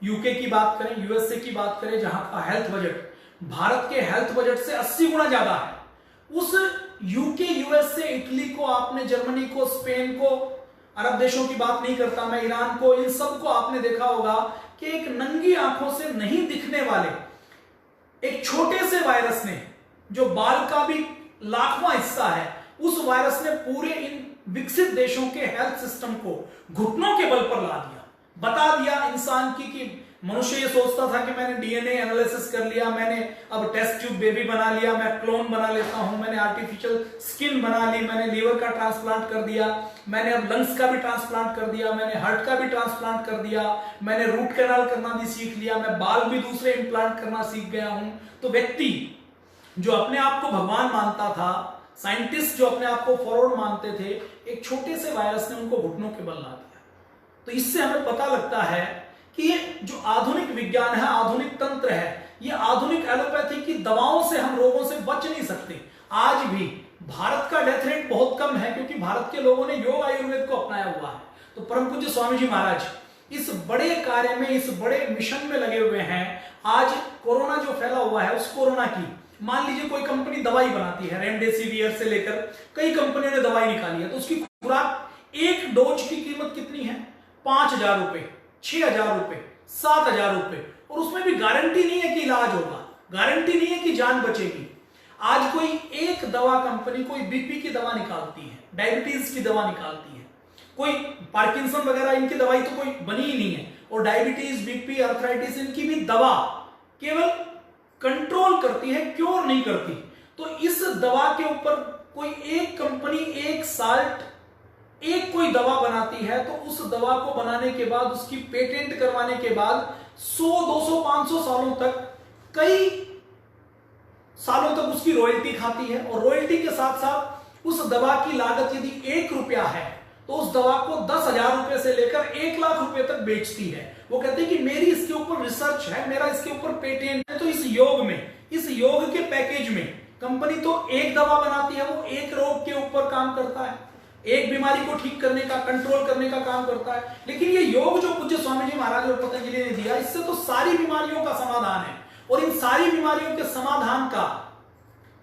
यूके की बात करें, यूएसए की बात करें, जहां का हेल्थ बजट भारत के हेल्थ बजट से 80 गुना ज्यादा है। उस यूके, यूएसए, इटली को आपने, जर्मनी को, स्पेन को, अरब देशों की बात नहीं करता मैं, ईरान को, इन सबको आपने देखा होगा कि एक नंगी आंखों से नहीं दिखने वाले एक छोटे से वायरस ने जो बाल का भी लाखवां हिस्सा है, उस वायरस ने पूरे इन विकसित देशों के हेल्थ सिस्टम को घुटनों के बल पर ला दिया, बता दिया इंसान की कि मनुष्य ये सोचता था कि मैंने डीएनए एनालिसिस कर लिया, मैंने अब टेस्ट ट्यूब बेबी बना लिया, मैं क्लोन बना लेता हूं, मैंने आर्टिफिशियल स्किन बना ली, मैंने लीवर का ट्रांसप्लांट कर दिया, मैंने अब लंग्स का भी ट्रांसप्लांट कर दिया, मैंने हार्ट का भी ट्रांसप्लांट कर दिया, मैंने रूट कैनाल करना भी सीख लिया, मैं बाल भी दूसरे इम्प्लांट करना सीख गया हूं। तो व्यक्ति जो अपने आप को भगवान मानता था, साइंटिस्ट जो अपने आप को फॉरवर्ड मानते थे, एक छोटे से वायरस ने उनको घुटनों के बल ला दिया। तो इससे हमें पता लगता है कि ये जो आधुनिक विज्ञान है, आधुनिक तंत्र है, ये आधुनिक एलोपैथी की दवाओं से हम रोगों से बच नहीं सकते। आज भी भारत का डेथ रेट बहुत कम है क्योंकि भारत के लोगों ने योग आयुर्वेद को अपनाया हुआ है। तो परम पूज्य स्वामी जी महाराज इस बड़े कार्य में, इस बड़े मिशन में लगे हुए हैं। आज कोरोना जो फैला हुआ है, उस कोरोना की, मान लीजिए कोई कंपनी दवाई बनाती है, रेमडेसिवियर से लेकर कई कंपनियों ने दवाई निकाली है, तो उसकी खुराक एक डोज की कीमत कितनी है? 5,000 रुपए, 6,000 रुपए, 7,000 रुपए, और उसमें भी गारंटी नहीं है कि इलाज होगा, गारंटी नहीं है कि जान बचेगी। आज कोई एक दवा कंपनी कोई बीपी की दवा निकालती है, डायबिटीज की दवा निकालती है, कोई पार्किंसन वगैरह, इनकी दवाई तो कोई बनी ही नहीं है, और डायबिटीज, बीपी, अर्थराइटिस, इनकी भी दवा केवल कंट्रोल करती है, क्योर नहीं करती। तो इस दवा के ऊपर कोई एक कंपनी एक साल एक कोई दवा बनाती है, तो उस दवा को बनाने के बाद, उसकी पेटेंट करवाने के बाद 100, 200, 500 सालों तक, कई सालों तक उसकी रॉयल्टी खाती है। और रॉयल्टी के साथ साथ उस दवा की लागत यदि 1 रुपया है तो उस दवा को 10,000 रुपए से लेकर 1 लाख रुपए तक बेचती है। वो कहते हैं कि मेरी इसके ऊपर रिसर्च है, मेरा इसके ऊपर पेटेंट है। तो इस योग में, इस योग के पैकेज में कंपनी तो एक दवा बनाती है, वो एक रोग के ऊपर काम करता है, एक बीमारी को ठीक करने का, कंट्रोल करने का काम करता है। लेकिन ये योग जो पूज्य स्वामी जी महाराज और पतंजलि ने दिया, इससे तो सारी बीमारियों का समाधान है। और इन सारी बीमारियों के समाधान का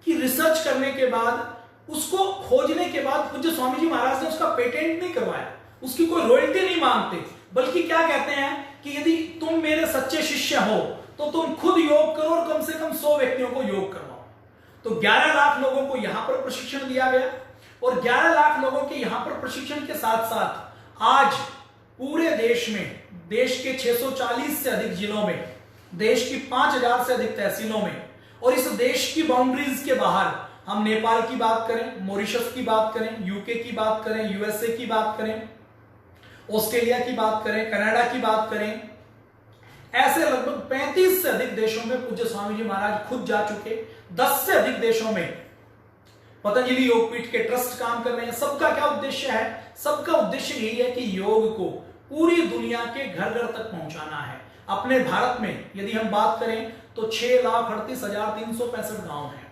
की रिसर्च करने के बाद, उसको खोजने के बाद पूज्य स्वामी जी महाराज ने उसका पेटेंट नहीं करवाया, उसकी कोई रॉयल्टी नहीं मांगते, बल्कि क्या कहते हैं कि यदि तुम मेरे सच्चे शिष्य हो तो तुम खुद योग करो और कम से कम 100 व्यक्तियों को योग करवाओ। तो 11 लाख लोगों को यहां पर प्रशिक्षण दिया गया, और 11 लाख लोगों के यहां पर प्रशिक्षण के साथ साथ आज पूरे देश में, देश के 640 से अधिक जिलों में, देश की 5,000 से अधिक तहसीलों में, और इस देश की बाउंड्रीज के बाहर, हम नेपाल की बात करें, मॉरिशस की बात करें, यूके की बात करें, यूएसए की बात करें, ऑस्ट्रेलिया की बात करें, कनाडा की बात करें, ऐसे लगभग 35 से अधिक देशों में पूज्य स्वामी जी महाराज खुद जा चुके। 10 से अधिक देशों में पतंजलि योगपीठ के ट्रस्ट काम कर रहे हैं। सबका क्या उद्देश्य है? सबका उद्देश्य यही है कि योग को पूरी दुनिया के घर घर तक पहुंचाना है। अपने भारत में यदि हम बात करें तो 6,38,365 गांव हैं।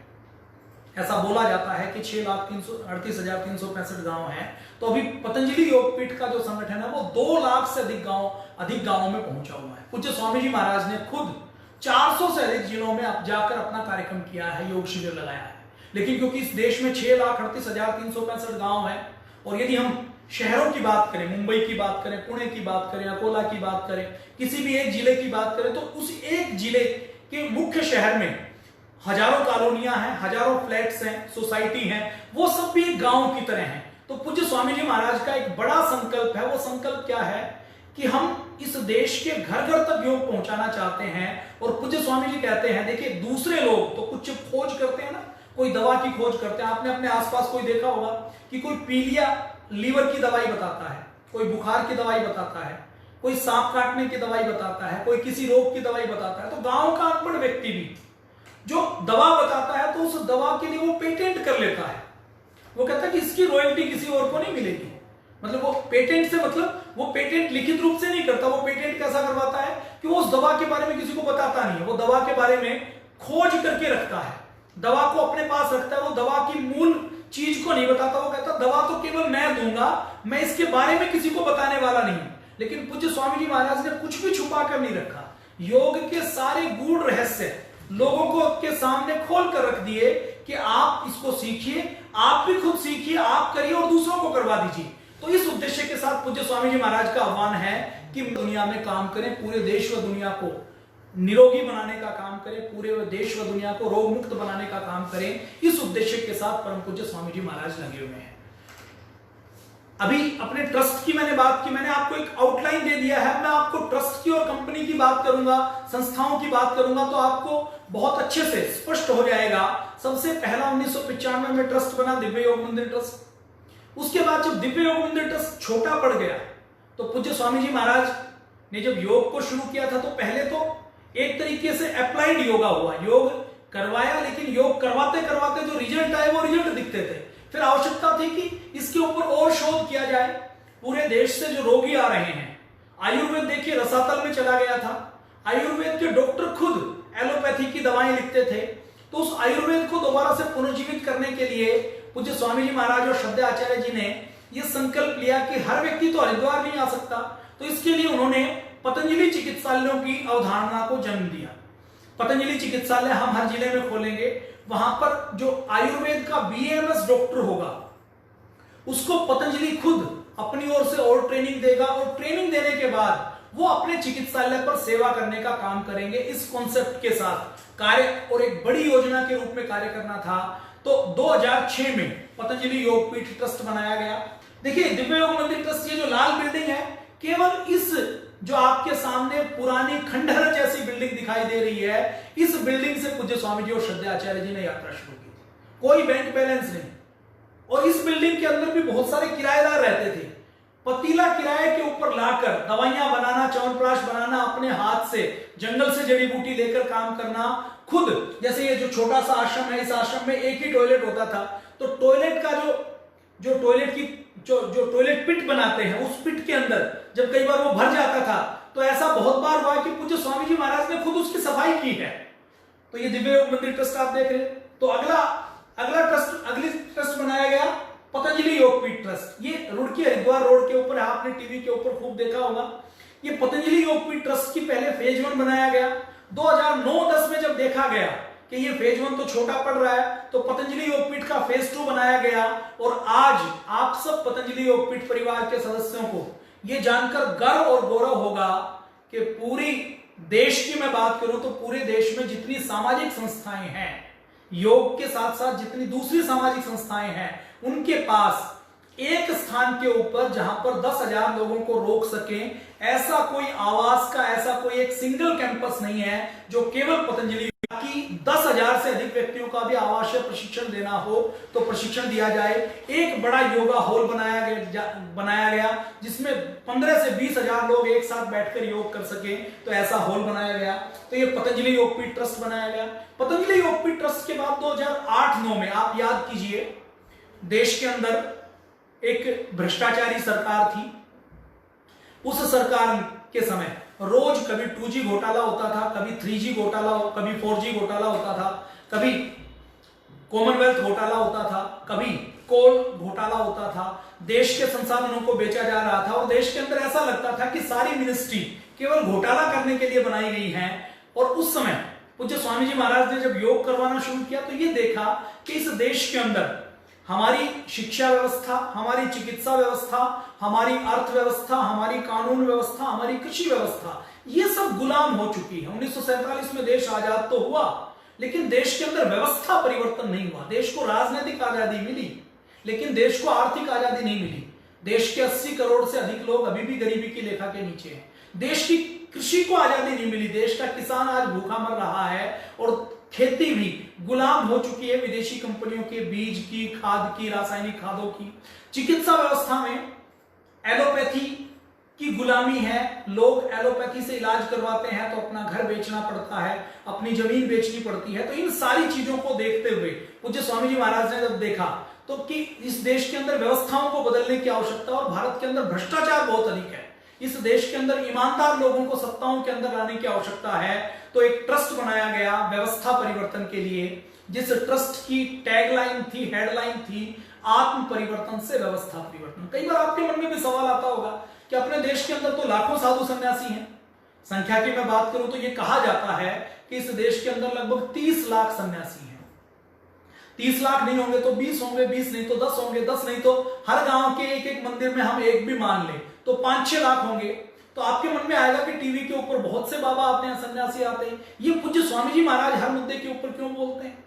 ऐसा बोला जाता है कि 6,38,365 गांव हैं। तो अभी पतंजलि योगपीठ का जो संगठन है वो 2 लाख से अधिक गांवों में पहुंचा हुआ है। पूज्य स्वामी जी महाराज ने खुद 400 से अधिक जिलों में जाकर अपना कार्यक्रम किया है, योग शिविर लगाया है। लेकिन क्योंकि इस देश में 6,38,365 गांव हैं, और यदि हम शहरों की बात करें, मुंबई की बात करें, पुणे की बात करें, अकोला की बात करें, किसी भी एक जिले की बात करें, तो उस एक जिले के मुख्य शहर में हजारों कॉलोनियां हैं, हजारों फ्लैट्स हैं, सोसाइटी हैं, वो सब भी एक गांव की तरह हैं। तो पूज्य स्वामी जी महाराज का एक बड़ा संकल्प है। वो संकल्प क्या है कि हम इस देश के घर घर तक योग पहुंचाना चाहते हैं। और पूज्य स्वामी जी कहते हैं, देखिए दूसरे लोग तो कुछ खोज करते हैं ना, कोई दवा की खोज करते हैं। आपने अपने आसपास कोई देखा होगा कि कोई पीलिया लीवर की दवाई बताता है, कोई बुखार की दवाई बताता है, कोई सांप काटने की दवाई बताता है, कोई किसी रोग की दवाई बताता है। तो गांव का अनपढ़ व्यक्ति भी जो दवा बताता है तो उस दवा के लिए वो पेटेंट कर लेता है। वो कहता है कि इसकी रॉयल्टी किसी और को नहीं मिलेगी। मतलब वो पेटेंट से, मतलब वो पेटेंट लिखित रूप से नहीं करता। वो पेटेंट कैसा करवाता है कि वो उस दवा के बारे में किसी को बताता नहीं है। वो दवा के बारे में खोज करके रखता है, दवा को अपने पास रखता है। वो दवा की मूल चीज को नहीं बताता। वो कहता दवा तो केवल मैं दूंगा, मैं इसके बारे में किसी को बताने वाला नहीं। लेकिन पूज्य स्वामी जी महाराज ने कुछ भी छुपा कर नहीं रखा। योग के सारे गूढ़ रहस्य लोगों को के सामने खोल कर रख दिए कि आप इसको सीखिए, आप भी खुद सीखिए, आप करिए और दूसरों को करवा दीजिए। तो इस उद्देश्य के साथ पूज्य स्वामी जी महाराज का आह्वान है कि दुनिया में काम करें, पूरे देश व दुनिया को निरोगी बनाने का काम करें, पूरे देश व दुनिया को रोग मुक्त बनाने का काम करें। इस उद्देश्य के साथ परम पूज्य स्वामी जी महाराज लगे हुए हैं। अभी अपने ट्रस्ट की मैंने बात की, मैंने आपको एक आउटलाइन दे दिया है। मैं आपको ट्रस्ट की और कंपनी की बात करूंगा, संस्थाओं की बात करूंगा, तो आपको बहुत अच्छे से स्पष्ट हो जाएगा। सबसे पहला 1995 में ट्रस्ट बना, दिव्य योग मंदिर ट्रस्ट। उसके बाद जब दिव्य योग मंदिर ट्रस्ट छोटा पड़ गया तो पूज्य स्वामी जी महाराज ने जब योग को शुरू किया था तो पहले तो एक तरीके से अप्लाइड योगा हुआ, योग करवाया, लेकिन योग करवाते करवाते जो रिजल्ट आए वो रिजल्ट दिखते थे। फिर आवश्यकता थी कि इसके ऊपर और शोध किया जाए। पूरे देश से जो रोगी आ रहे हैं, आयुर्वेद देखिए रसातल में चला गया था। आयुर्वेद के डॉक्टर खुद एलोपैथी की दवाएं लिखते थे। तो उस आयुर्वेद को दोबारा से पुनर्जीवित करने के लिए पूज्य स्वामी जी महाराज और श्रद्धेय आचार्य जी ने यह संकल्प लिया कि हर व्यक्ति तो हरिद्वार नहीं आ सकता, तो इसके लिए उन्होंने पतंजलि चिकित्सालयों की अवधारणा को जन्म दिया। पतंजलि चिकित्सालय हम हर जिले में खोलेंगे। वहां पर जो आयुर्वेद का बीएमएस डॉक्टर होगा उसको पतंजलि खुद अपनी ओर से और ट्रेनिंग देगा, और ट्रेनिंग देने के बाद वो अपने चिकित्सालय पर सेवा करने का काम करेंगे। इस कॉन्सेप्ट के साथ कार्य और एक बड़ी योजना के रूप में कार्य करना था। तो 2006 में पतंजलि योगपीठ ट्रस्ट बनाया गया। देखिए दिव्य योग मंदिर ट्रस्ट, ये जो लाल बिल्डिंग है, केवल इस जो आपके सामने पुरानी खंडहर जैसी बिल्डिंग दिखाई दे रही है, इस बिल्डिंग से पूज्य स्वामी जी और श्रद्धेय आचार्य जी ने यात्रा शुरू की थी। कोई बैंक बैलेंस नहीं, और इस बिल्डिंग के अंदर भी बहुत सारे किराएदार रहते थे। पतीला किराए के ऊपर लाकर दवाइयां बनाना, च्यवनप्राश बनाना, अपने हाथ से जंगल से जड़ी बूटी लेकर काम करना खुद। जैसे ये जो छोटा सा आश्रम है, इस आश्रम में एक ही टॉयलेट होता था, तो टॉयलेट का जो टॉयलेट की जो टॉयलेट पिट बनाते हैं, उस पिट के अंदर जब कई बार वो भर जाता था तो ऐसा बहुत बार हुआ कि पूज्य स्वामी जी महाराज ने खुद उसकी सफाई की है। तो ये दिव्य योग मंदिर ट्रस्ट आप देख रहे हैं। तो अगली ट्रस्ट बनाया गया पतंजलि योगपीठ ट्रस्ट। ये रुड़की हरिद्वार रोड के ऊपर है, आपने टीवी के ऊपर खूब देखा होगा। ये पतंजलि योगपीठ ट्रस्ट की पहले फेज 1 बनाया गया। 2009-10 में जब देखा गया कि ये फेज 1 तो छोटा पड़ रहा है, तो पतंजलि योगपीठ का फेज 2 बनाया गया। और आज आप सब पतंजलि योगपीठ परिवार के सदस्यों को ये जानकर गर्व और गौरव होगा कि पूरी देश की मैं बात करूं तो पूरे देश में जितनी सामाजिक संस्थाएं हैं, योग के साथ साथ जितनी दूसरी सामाजिक संस्थाएं हैं, उनके पास एक स्थान के ऊपर जहां पर 10,000 लोगों को रोक सकें, ऐसा कोई आवास का, ऐसा कोई एक सिंगल कैंपस नहीं है जो केवल पतंजलि की 10,000 से अधिक व्यक्तियों का भी आवासीय प्रशिक्षण देना हो तो प्रशिक्षण दिया जाए। एक बड़ा योगा हॉल बनाया गया जिसमें 15 से 20,000 लोग एक साथ बैठकर योग कर सके, तो ऐसा हॉल बनाया गया। तो ये पतंजलि योगपीठ ट्रस्ट बनाया गया। पतंजलि योगपीठ ट्रस्ट के बाद 2008-9 में आप याद कीजिए, देश के अंदर एक भ्रष्टाचारी सरकार थी। उस सरकार के समय रोज कभी 2G घोटाला होता था, कभी 3G घोटाला, कभी 4G घोटाला होता था, कभी कॉमनवेल्थ घोटाला होता था, कभी कोल घोटाला होता था। देश के संसाधनों को बेचा जा रहा था और देश के अंदर ऐसा लगता था कि सारी मिनिस्ट्री केवल घोटाला करने के लिए बनाई गई है। और उस समय पूज्य स्वामी जी महाराज ने जब योग करवाना शुरू किया तो ये देखा कि इस देश के अंदर हमारी शिक्षा व्यवस्था, हमारी चिकित्सा व्यवस्था, हमारी अर्थव्यवस्था, हमारी कानून व्यवस्था, हमारी कृषि व्यवस्था, ये सब गुलाम हो चुकी है। 1947 में देश आजाद तो हुआ, लेकिन देश के अंदर व्यवस्था परिवर्तन नहीं हुआ। देश को राजनीतिक आजादी मिली, लेकिन देश को आर्थिक आजादी नहीं मिली। देश के 80 करोड़ से अधिक लोग अभी भी गरीबी की रेखा के नीचे हैं। देश की कृषि को आजादी नहीं मिली। देश का किसान आज भूखा मर रहा है और खेती भी गुलाम हो चुकी है विदेशी कंपनियों के बीज की, खाद की, रासायनिक खादों की। चिकित्सा व्यवस्था में एलोपैथी की गुलामी है। लोग एलोपैथी से इलाज करवाते हैं तो अपना घर बेचना पड़ता है, अपनी जमीन बेचनी पड़ती है। तो इन सारी चीजों को देखते हुए पूज्य स्वामी जी महाराज ने जब देखा तो कि इस देश के अंदर व्यवस्थाओं को बदलने की आवश्यकता, और भारत के अंदर भ्रष्टाचार बहुत अधिक है, इस देश के अंदर ईमानदार लोगों को सत्ताओं के अंदर लाने की आवश्यकता है। तो एक ट्रस्ट बनाया गया व्यवस्था परिवर्तन के लिए, जिस ट्रस्ट की टैगलाइन थी, हेडलाइन थी, आत्म परिवर्तन से व्यवस्था परिवर्तन। कई बार आपके मन में भी सवाल आता होगा कि अपने देश के अंदर तो लाखों साधु सन्यासी हैं। संख्या की मैं बात करूं तो यह कहा जाता है कि इस देश के अंदर लगभग 30 लाख सन्यासी हैं। 30 लाख नहीं होंगे तो 20 होंगे, 20 नहीं तो 10 होंगे, 10 नहीं तो हर गांव के एक एक मंदिर में हम एक भी मान ले तो 5-6 लाख होंगे। तो आपके मन में आएगा कि टीवी के ऊपर बहुत से बाबा आते हैं, सन्यासी आते हैं, ये पूज्य स्वामी जी महाराज हर मुद्दे के ऊपर क्यों बोलते हैं?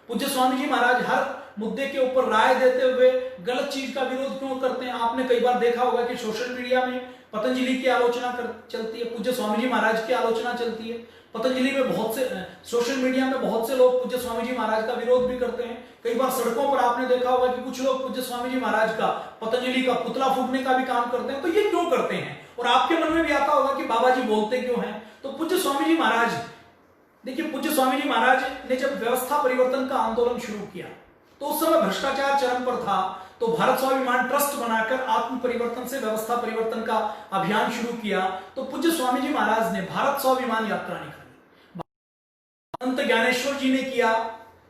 पूज्य स्वामी जी महाराज हर मुद्दे के ऊपर राय देते हुए गलत चीज का विरोध क्यों करते हैं? आपने कई बार देखा होगा कि सोशल मीडिया में पतंजलि की आलोचना चलती है, पूज्य स्वामी जी महाराज की आलोचना चलती है। पतंजलि में बहुत से सोशल मीडिया में बहुत से लोग पूज्य स्वामी जी महाराज का विरोध भी करते हैं। कई बार सड़कों पर आपने देखा होगा कि कुछ लोग पूज्य स्वामी जी महाराज का, पतंजलि का पुतला फूकने का भी काम करते हैं। तो ये क्यों करते हैं? और आपके मन में भी आता होगा कि बाबा जी बोलते क्यों हैं? तो पूज्य स्वामी जी महाराज, देखिए, पूज्य स्वामी जी महाराज ने जब व्यवस्था परिवर्तन का आंदोलन शुरू किया तो उस समय भ्रष्टाचार चरम पर था। तो भारत स्वाभिमान ट्रस्ट बनाकर आत्म परिवर्तन से व्यवस्था परिवर्तन का अभियान शुरू किया। तो पूज्य स्वामी जी महाराज ने भारत स्वाभिमान यात्रा निकाली, संत ज्ञानेश्वर जी ने किया,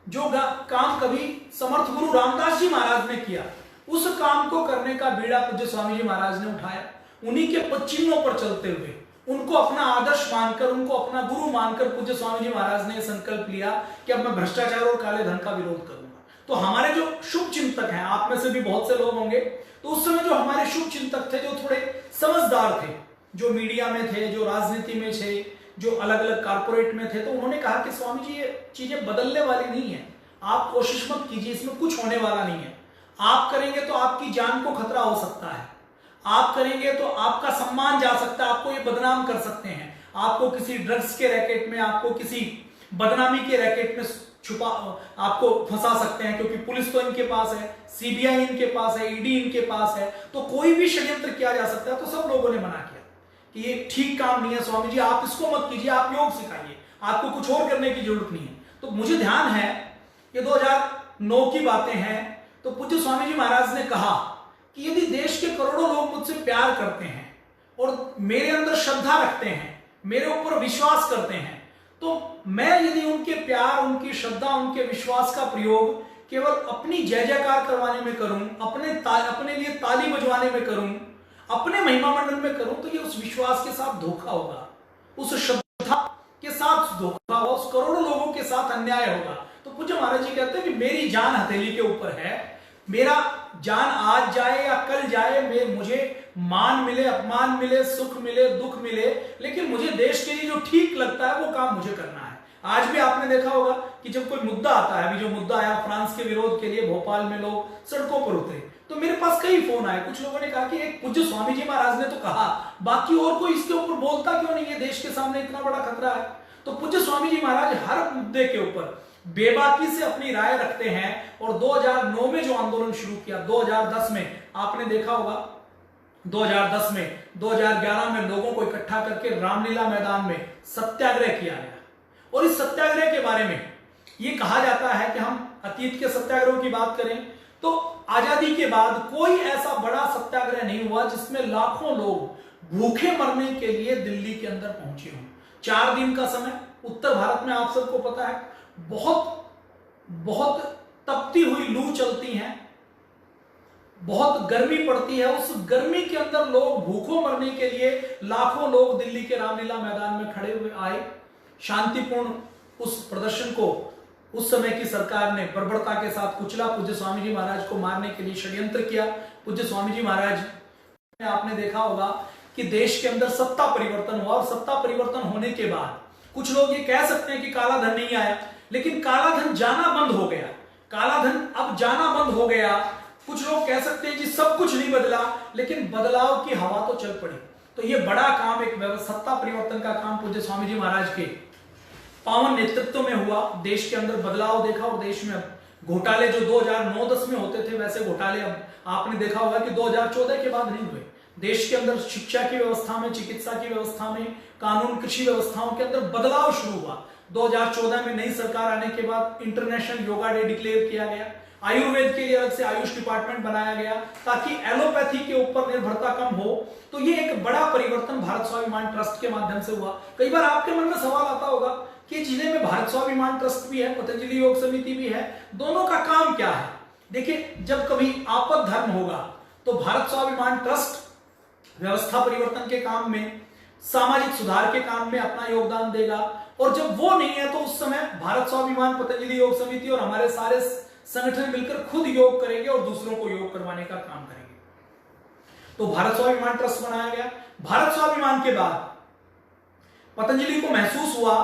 जो काम कभी समर्थ गुरु रामदास जी महाराज ने किया, उस काम को करने का बीड़ा पूज्य स्वामी जी महाराज ने उठाया। उन्हीं के पच्चीनों पर चलते हुए, उनको अपना आदर्श मानकर, उनको अपना गुरु मानकर पूज्य स्वामी जी महाराज ने संकल्प लिया कि अब मैं भ्रष्टाचार और काले धन का विरोध करूंगा। तो हमारे जो शुभ चिंतक हैं, आप में से भी बहुत से लोग होंगे, तो उस समय जो हमारे शुभ चिंतक थे, जो थोड़े समझदार थे, जो मीडिया में थे, जो राजनीति में थे, जो अलग अलग कारपोरेट में थे, तो उन्होंने कहा कि स्वामी जी, ये चीजें बदलने वाली नहीं है, आप कोशिश मत कीजिए, इसमें कुछ होने वाला नहीं है। आप करेंगे तो आपकी जान को खतरा हो सकता है, आप करेंगे तो आपका सम्मान जा सकता है, आपको ये बदनाम कर सकते हैं, आपको किसी ड्रग्स के रैकेट में, आपको किसी बदनामी के रैकेट में छुपा, आपको फंसा सकते हैं, क्योंकि पुलिस तो इनके पास है, सीबीआई इनके पास है, ईडी इनके पास है, तो कोई भी षड्यंत्र किया जा सकता है। तो सब लोगों ने मना किया कि ये ठीक काम नहीं है स्वामी जी, आप इसको मत कीजिए, आप योग सिखाइए, आपको कुछ और करने की जरूरत नहीं है। तो मुझे ध्यान है, ये 2009 की बातें हैं, तो पूज्य स्वामी जी महाराज ने कहा कि यदि देश के करोड़ों लोग मुझसे प्यार करते हैं और मेरे अंदर श्रद्धा रखते हैं, मेरे ऊपर विश्वास करते हैं, तो मैं यदि उनके प्यार, उनकी श्रद्धा, उनके विश्वास का प्रयोग केवल अपनी जय जयकार करवाने में करूं, अपने लिए ताली बजवाने में करूं, अपने महिमा मंडल में करूं, तो ये उस विश्वास के साथ धोखा होगा, उस श्रद्धा के साथ धोखा होगा, उस करोड़ों लोगों के साथ अन्याय होगा। तो पूज्य महाराज जी कहते हैं कि मेरी जान हथेली के ऊपर है, मेरा जान आज जाए या कल जाए, मुझे मान मिले, अपमान मिले, सुख मिले, दुख मिले, लेकिन मुझे देश के लिए जो ठीक लगता है वो काम मुझे करना है। आज भी आपने देखा होगा कि जब कोई मुद्दा आता है, अभी जो मुद्दा आया फ्रांस के विरोध के लिए, भोपाल में लोग सड़कों पर उतरे, तो मेरे पास कई फोन आए, कुछ लोगों ने कहा कि एक पूज्य स्वामी जी महाराज ने तो कहा, बाकी और कोई इसके ऊपर बोलता क्यों नहीं है? देश के सामने इतना बड़ा खतरा है। तो पूज्य स्वामी जी महाराज हर मुद्दे के ऊपर बेबाकी से अपनी राय रखते हैं। और 2009 में जो आंदोलन शुरू किया, 2010 में आपने देखा होगा, 2010 में, 2011 में लोगों को इकट्ठा करके रामलीला मैदान में सत्याग्रह किया गया। और इस सत्याग्रह के बारे में ये कहा जाता है कि हम अतीत के सत्याग्रहों की बात करें तो आजादी के बाद कोई ऐसा बड़ा सत्याग्रह नहीं हुआ जिसमें लाखों लोग भूखे मरने के लिए दिल्ली के अंदर पहुंचे हों। 4 दिन का समय, उत्तर भारत में आप सबको पता है बहुत तपती हुई लू चलती है, बहुत गर्मी पड़ती है, उस गर्मी के अंदर लोग भूखों मरने के लिए लाखों लोग दिल्ली के रामलीला मैदान में खड़े हुए आए। शांतिपूर्ण उस प्रदर्शन को उस समय की सरकार ने बर्बरता के साथ कुचला, पूज्य स्वामी जी महाराज को मारने के लिए षड्यंत्र किया। पूज्य स्वामी जी महाराज, आपने देखा होगा कि देश के अंदर सत्ता परिवर्तन हुआ, और सत्ता परिवर्तन होने के बाद कुछ लोग ये कह सकते हैं कि काला धन नहीं आया, लेकिन काला धन जाना बंद हो गया, काला धन अब जाना बंद हो गया। कुछ लोग कह सकते हैं कि सब कुछ नहीं बदला, लेकिन बदलाव की हवा तो चल पड़ी। तो ये बड़ा काम, एक सत्ता परिवर्तन का काम पूज्य स्वामी जी महाराज के पावन नेतृत्व में हुआ, देश के अंदर बदलाव देखा। और देश में घोटाले जो 2009-10 में होते थे, वैसे घोटाले अब आपने देखा होगा कि 2014 के बाद नहीं हुए। देश के अंदर शिक्षा की व्यवस्था में, चिकित्सा की व्यवस्था में, कानून, कृषि व्यवस्थाओं के अंदर बदलाव शुरू हुआ। 2014 में नई सरकार आने के बाद इंटरनेशनल योगा डे डिक्लेयर किया गया, आयुर्वेद के लिए अलग से आयुष डिपार्टमेंट बनाया गया ताकि एलोपैथी के ऊपर निर्भरता कम हो। तो ये एक बड़ा परिवर्तन भारत स्वाभिमान ट्रस्ट के माध्यम से हुआ। कई बार आपके मन में सवाल आता होगा कि जिले में भारत स्वाभिमान ट्रस्ट भी है, पतंजलि योग समिति भी है, दोनों का काम क्या है? देखिए, जब कभी आपद धर्म होगा तो भारत स्वाभिमान ट्रस्ट व्यवस्था परिवर्तन के काम में, सामाजिक सुधार के काम में अपना योगदान देगा। और जब वो नहीं है तो उस समय भारत स्वाभिमान, पतंजलि योग समिति और हमारे सारे संगठन मिलकर खुद योग करेंगे और दूसरों को योग करवाने का काम करेंगे। तो भारत स्वाभिमान ट्रस्ट बनाया गया। भारत स्वाभिमान के बाद पतंजलि को महसूस हुआ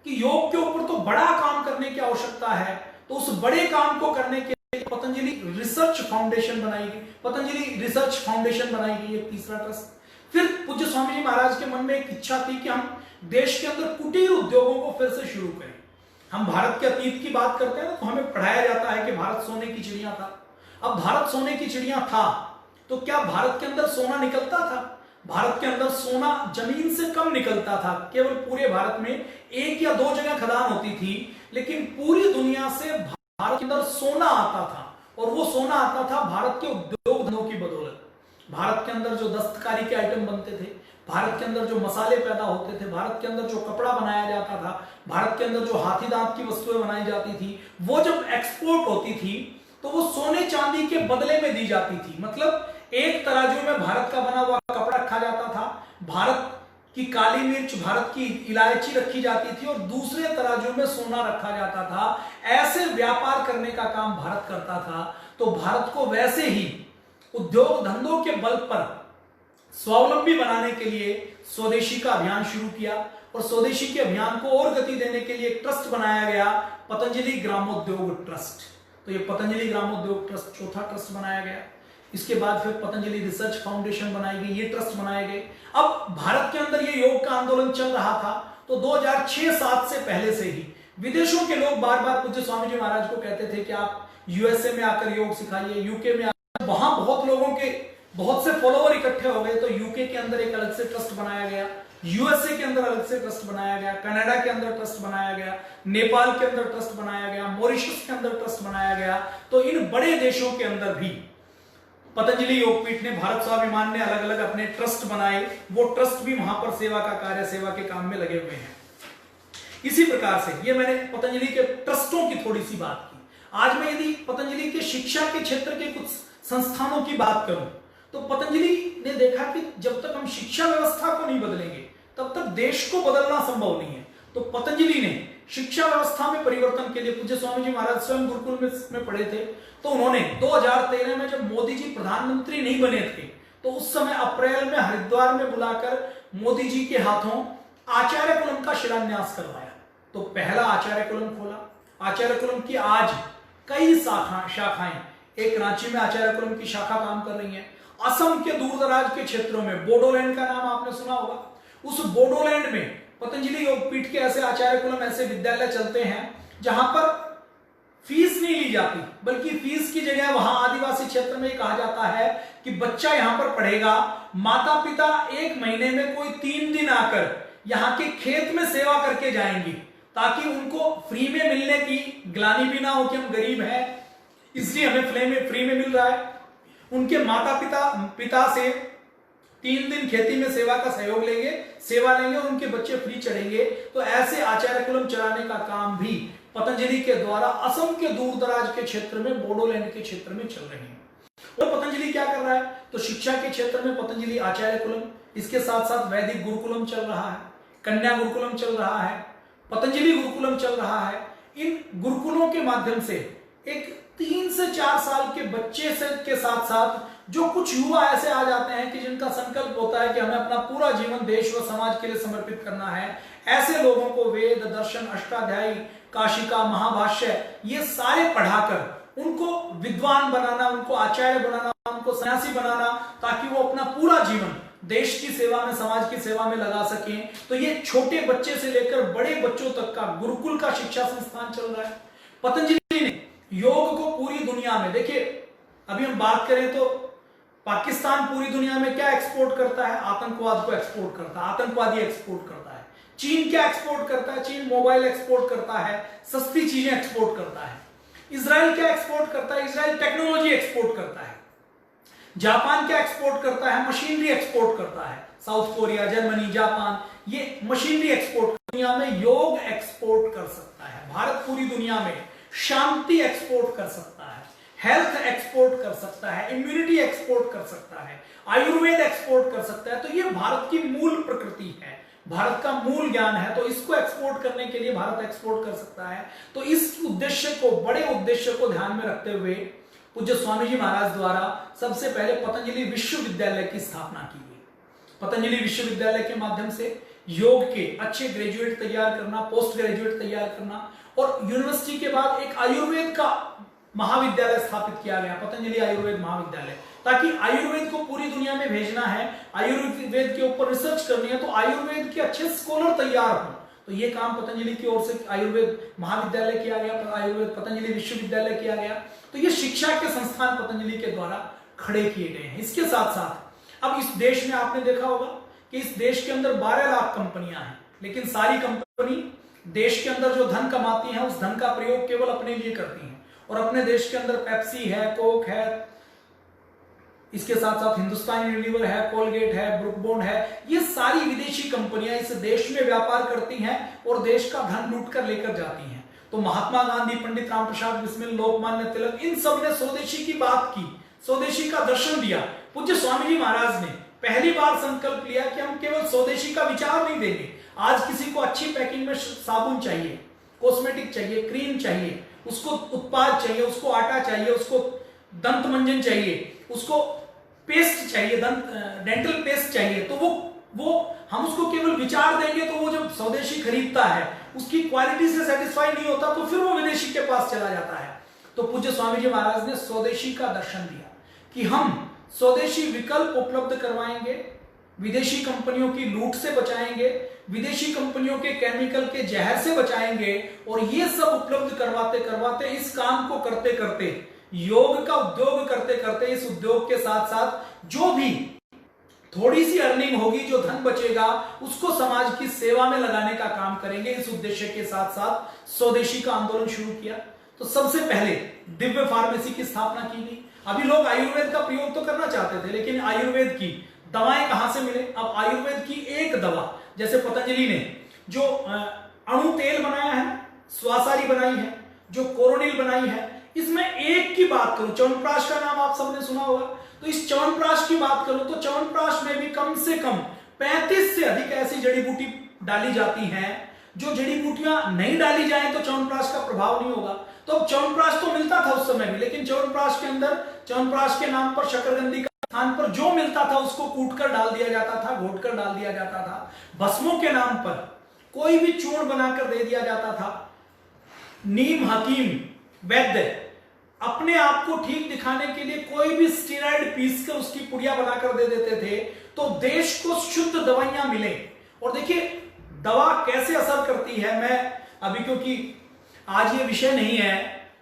कि योग के ऊपर तो बड़ा काम करने की आवश्यकता है, तो उस बड़े काम को करने के लिए पतंजलि रिसर्च फाउंडेशन बनाई गई। पतंजलि रिसर्च फाउंडेशन बनाई गई, एक तीसरा ट्रस्ट। फिर पूज्य स्वामी जी महाराज के मन में एक इच्छा थी कि हम देश के अंदर कुटीर उद्योगों को फिर से शुरू करें। हम भारत के अतीत की बात करते हैं तो हमें पढ़ाया जाता है कि भारत सोने की चिड़िया था। अब भारत सोने की चिड़िया था तो क्या भारत के अंदर सोना निकलता था? भारत के अंदर सोना जमीन से कम निकलता था। केवल पूरे भारत में एक या दो जगह खदान होती थी, लेकिन पूरी दुनिया से भारत के अंदर सोना आता था, और वो सोना आता था भारत के उद्योग धंधों की बदौलत। भारत के अंदर जो दस्तकारी के आइटम बनते थे, भारत के अंदर जो मसाले पैदा होते थे, भारत के अंदर जो कपड़ा बनाया जाता था, भारत के अंदर जो हाथी दांत की वस्तुएं बनाई जाती थी, वो जब एक्सपोर्ट होती थी तो वो सोने चांदी के बदले में दी जाती थी। मतलब एक तराजू में भारत का बना हुआ कपड़ा रखा जाता था, भारत की काली मिर्च, भारत की इलायची रखी जाती थी, और दूसरे तराजू में सोना रखा जाता था। ऐसे व्यापार करने का काम भारत करता था। तो भारत को वैसे ही उद्योग धंधों के बल पर स्वावलंबी बनाने के लिए स्वदेशी का अभियान शुरू किया, और स्वदेशी के अभियान को और गति देने के लिए एक ट्रस्ट बनाया गया, पतंजलि ग्रामोद्योग ट्रस्ट। तो ये पतंजलि ग्रामोद्योग ट्रस्ट चौथा ट्रस्ट बनाया गया। इसके बाद फिर पतंजलि रिसर्च फाउंडेशन बनाई गई, ये ट्रस्ट बनाए गए। अब भारत के अंदर ये योग का आंदोलन चल रहा था, तो 2006-07 से पहले से ही विदेशों के लोग बार बार पूज्य स्वामी जी महाराज को कहते थे कि आप यूएसए में आकर योग सिखाइए, यूके में आकर। वहां बहुत लोगों के बहुत से फॉलोअर इकट्ठे हो गए, तो यूके के अंदर एक अलग से ट्रस्ट बनाया गया, यूएसए के अंदर अलग से ट्रस्ट बनाया गया, कनाडा के अंदर ट्रस्ट बनाया गया, नेपाल के अंदर ट्रस्ट बनाया गया, मॉरिशस के अंदर ट्रस्ट बनाया गया। तो इन बड़े देशों के अंदर भी पतंजलि योगपीठ ने, भारत स्वाभिमान ने अलग अलग अपने ट्रस्ट बनाए। वो ट्रस्ट भी वहां पर सेवा का कार्य, सेवा के काम में लगे हुए हैं। इसी प्रकार से ये मैंने पतंजलि के ट्रस्टों की थोड़ी सी बात की। आज मैं यदि पतंजलि के शिक्षा के क्षेत्र के कुछ संस्थानों की बात करूं, तो पतंजलि ने देखा कि जब तक हम शिक्षा व्यवस्था को नहीं बदलेंगे तब तक देश को बदलना संभव नहीं है। तो पतंजलि ने शिक्षा व्यवस्था में परिवर्तन के लिए, पूज्य स्वामी जी महाराज स्वयं गुरुकुल में पढ़े थे, तो उन्होंने 2013 में जब मोदी जी प्रधानमंत्री नहीं बने थे, तो उस समय अप्रैल में हरिद्वार में बुलाकर मोदी जी के हाथों आचार्य कुलम का शिलान्यास करवाया। तो पहला आचार्य कुलम खोला। आचार्य कुलम की आज कई शाखाएं, एक रांची में आचार्य कुलम की शाखा काम कर रही है। असम के दूर दराज के क्षेत्रों में बोडोलैंड का नाम आपने सुना होगा, उस बोडोलैंड में पतंजलि योगपीठ के ऐसे आचार्य कुलम, ऐसे विद्यालय चलते हैं जहां पर फीस नहीं ली जाती, बल्कि फीस की जगह वहां आदिवासी क्षेत्र में कहा जाता है कि बच्चा यहां पर पढ़ेगा, माता पिता एक महीने में कोई 3 दिन आकर यहाँ के खेत में सेवा करके जाएंगी, ताकि उनको फ्री में मिलने की ग्लानि भी ना हो कि हम गरीब हैं इसलिए हमें फ्री में मिल रहा है। उनके माता पिता से 3 दिन खेती में सेवा का सहयोग लेंगे, सेवा लेंगे, और उनके बच्चे फ्री चढ़ेंगे। तो ऐसे आचार्य कुलम चलाने का काम भी पतंजलि के द्वारा असम के दूर दराज के क्षेत्र में, बोडोलैंड के क्षेत्र में चल रहे हैं। और पतंजलि क्या कर रहा है, तो शिक्षा के क्षेत्र में पतंजलि आचार्य कुलम, इसके साथ साथ वैदिक गुरुकुलम चल रहा है, कन्या गुरुकुलम चल रहा है, पतंजलि गुरुकुलम चल रहा है। इन गुरुकुलों के माध्यम से एक 3 से 4 साल के बच्चे के साथ साथ जो कुछ युवा ऐसे आ जाते हैं कि जिनका संकल्प होता है कि हमें अपना पूरा जीवन देश व समाज के लिए समर्पित करना है, ऐसे लोगों को वेद, दर्शन, अष्टाध्यायी, काशिका, महाभाष्य ये सारे पढ़ाकर उनको विद्वान बनाना, उनको आचार्य बनाना, उनको सन्यासी बनाना, ताकि वो अपना पूरा जीवन देश की सेवा में, समाज की सेवा में लगा सकें। तो ये छोटे बच्चे से लेकर बड़े बच्चों तक का गुरुकुल का शिक्षा संस्थान चल रहा है। पतंजलि ने योग को पूरी दुनिया में, देखिए अभी हम बात करें तो पाकिस्तान पूरी दुनिया में क्या एक्सपोर्ट करता है, आतंकवाद को एक्सपोर्ट करता है, आतंकवादी एक्सपोर्ट करता है। चीन क्या एक्सपोर्ट करता है, चीन मोबाइल एक्सपोर्ट करता है, सस्ती चीजें एक्सपोर्ट करता है। इजराइल क्या एक्सपोर्ट करता है, इजराइल टेक्नोलॉजी एक्सपोर्ट करता है। जापान क्या एक्सपोर्ट करता है, मशीनरी एक्सपोर्ट करता है। साउथ कोरिया, जर्मनी, जापान ये मशीनरी एक्सपोर्ट, दुनिया में योग एक्सपोर्ट कर सकता है। भारत पूरी दुनिया में शांति एक्सपोर्ट कर सकता है, हेल्थ एक्सपोर्ट कर सकता है, इम्यूनिटी एक्सपोर्ट कर सकता है, आयुर्वेद एक्सपोर्ट कर सकता है। तो ये भारत की मूल प्रकृति है, भारत का मूल ज्ञान है। तो इसको एक्सपोर्ट करने के लिए भारत एक्सपोर्ट कर सकता है। तो इस उद्देश्य को, बड़े उद्देश्य को ध्यान में रखते हुए पूज्य स्वामी जी महाराज द्वारा सबसे पहले पतंजलि विश्वविद्यालय की स्थापना की गई। पतंजलि विश्वविद्यालय के माध्यम से योग के अच्छे ग्रेजुएट तैयार करना, पोस्ट ग्रेजुएट तैयार करना, और यूनिवर्सिटी के बाद एक आयुर्वेद का महाविद्यालय स्थापित किया गया, पतंजलि आयुर्वेद महाविद्यालय, ताकि आयुर्वेद को पूरी दुनिया में भेजना है, आयुर्वेद के ऊपर रिसर्च करनी है, तो आयुर्वेद के अच्छे स्कॉलर तैयार हो। तो ये काम पतंजलि की ओर से आयुर्वेद महाविद्यालय किया गया, आयुर्वेद पतंजलि विश्वविद्यालय किया गया। तो ये शिक्षा के संस्थान पतंजलि के द्वारा खड़े किए गए हैं। इसके साथ साथ अब इस देश में आपने देखा होगा कि इस देश के अंदर 12 लाख कंपनियां हैं, लेकिन सारी कंपनी देश के अंदर जो धन कमाती हैं उस धन का प्रयोग केवल अपने लिए करती हैं, और अपने देश के अंदर पेप्सी है, कोक है, इसके साथ साथ हिंदुस्तान यूनिलीवर है, कोलगेट है, ब्रुक बॉन्ड है, ये सारी विदेशी कंपनियां इस देश में व्यापार करती हैं और देश का धन लूट कर लेकर जाती हैं। तो महात्मा गांधी, पंडित राम प्रसाद बिस्मिल, लोकमान्य तिलक, इन सब ने स्वदेशी की बात की, स्वदेशी का दर्शन दिया। पूज्य स्वामी जी महाराज ने पहली बार संकल्प लिया कि हम केवल स्वदेशी का विचार नहीं देंगे। आज किसी को अच्छी पैकिंग में साबुन चाहिए, कॉस्मेटिक चाहिए, क्रीम चाहिए, उसको उत्पाद चाहिए, उसको आटा चाहिए, उसको दंत मंजन चाहिए, उसको पेस्ट चाहिए, डेंटल पेस्ट चाहिए, तो वो हम उसको केवल विचार देंगे तो वो जब स्वदेशी खरीदता है उसकी क्वालिटी से सेटिस्फाई नहीं होता तो फिर वो विदेशी के पास चला जाता है। तो पूज्य स्वामी जी महाराज ने स्वदेशी का दर्शन दिया कि हम स्वदेशी विकल्प उपलब्ध करवाएंगे, विदेशी कंपनियों की लूट से बचाएंगे, विदेशी कंपनियों के केमिकल के जहर से बचाएंगे, और ये सब उपलब्ध करवाते करवाते, इस काम को करते करते, योग का उद्योग करते करते, इस उद्योग के साथ साथ जो भी थोड़ी सी अर्निंग होगी, जो धन बचेगा, उसको समाज की सेवा में लगाने का काम करेंगे। इस उद्देश्य के साथ साथ स्वदेशी का आंदोलन शुरू किया। तो सबसे पहले दिव्य फार्मेसी की स्थापना की गई। अभी लोग आयुर्वेद का प्रयोग तो करना चाहते थे, लेकिन आयुर्वेद की दवाएं कहां से मिले? अब आयुर्वेद की एक दवा, जैसे पतंजलि ने जो अणु तेल बनाया है, स्वासारी बनाई है, जो कोरोनिल बनाई है, इसमें एक की बात करूं, च्यवनप्राश का नाम आप सबने सुना होगा, तो इस च्यवनप्राश की बात करूं तो च्यवनप्राश में भी कम से कम 35 से अधिक ऐसी जड़ी बूटी डाली जाती हैं, जो जड़ी बूटियां नहीं डाली जाए तो च्यवनप्राश का प्रभाव नहीं होगा। तो अब च्यवनप्राश तो मिलता था उस समय भी, लेकिन च्यवनप्राश के अंदर, च्यवनप्राश के नाम पर शकरकंदी का स्थान पर जो मिलता था उसको कूटकर डाल दिया जाता था, घोटकर डाल दिया जाता था। भस्मों के नाम पर कोई भी चूर्ण बनाकर दे दिया जाता था। नीम हकीम, वैद्य अपने आप को ठीक दिखाने के लिए कोई भी स्टेरॉइड पीस कर उसकी पुड़िया बनाकर दे देते थे, तो देश को शुद्ध दवाइयां मिले। और देखिए दवा कैसे असर करती है, मैं अभी, क्योंकि आज ये विषय नहीं है,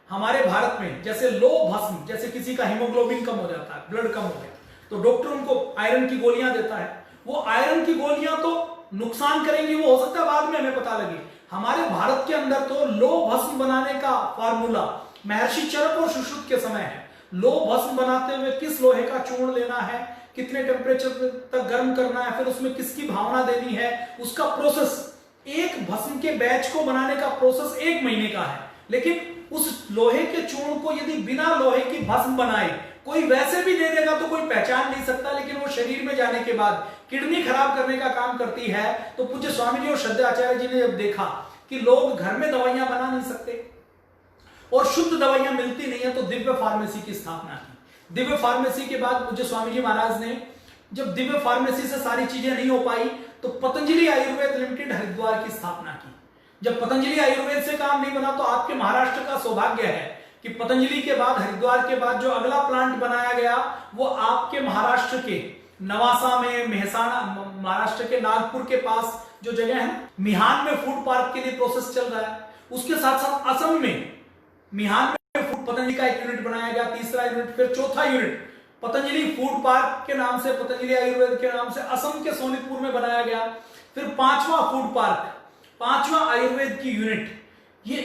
हमारे भारत में जैसे लो भस्म, जैसे किसी का हीमोग्लोबिन कम हो जाता है, ब्लड कम हो गया, तो डॉक्टर उनको आयरन की गोलियां देता है। वो आयरन की गोलियां तो नुकसान करेंगी, वो हो सकता है बाद में हमें पता लगे। हमारे भारत के अंदर तो लो भस्म बनाने का फार्मूला महर्षि चरक और सुश्रुत के समय है। लो भस्म बनाते हुए किस लोहे का चूर्ण लेना है, कितने टेम्परेचर तक गर्म करना है, फिर उसमें किसकी भावना देनी है, उसका प्रोसेस, एक भस्म के बैच को बनाने का प्रोसेस 1 महीने का है। लेकिन उस लोहे के चूर्ण को यदि बिना लोहे की भस्म बनाए कोई वैसे भी दे देगा तो कोई पहचान नहीं सकता, लेकिन वो शरीर में जाने के बाद किडनी खराब करने का काम करती है। तो पूज्य स्वामी जी और श्रद्धाचार्य जी ने जब देखा कि लोग घर में दवाइयां बना नहीं सकते और शुद्ध दवाइयां मिलती नहीं है, तो दिव्य फार्मेसी की स्थापना की। दिव्य फार्मेसी के बाद पूज्य स्वामी जी महाराज ने, जब दिव्य फार्मेसी से सारी चीजें नहीं हो पाई, तो पतंजलि आयुर्वेद लिमिटेड हरिद्वार की स्थापना की। जब पतंजलि आयुर्वेद से काम नहीं बना, तो आपके महाराष्ट्र का सौभाग्य है कि पतंजलि के बाद, हरिद्वार के बाद जो अगला प्लांट बनाया गया वो आपके महाराष्ट्र के नवासा में, मेहसाणा, महाराष्ट्र के नागपुर के पास जो जगह है, मिहान में फूड पार्क के लिए प्रोसेस चल रहा है। उसके साथ साथ असम में मिहान में फूड पतंजलि का एक यूनिट बनाया गया, तीसरा यूनिट, फिर चौथा यूनिट पतंजलि फूड पार्क के नाम से, पतंजलि आयुर्वेद के नाम से असम के सोनितपुर में बनाया गया। फिर 5वां फूड पार्क, 5वां आयुर्वेद की यूनिट, ये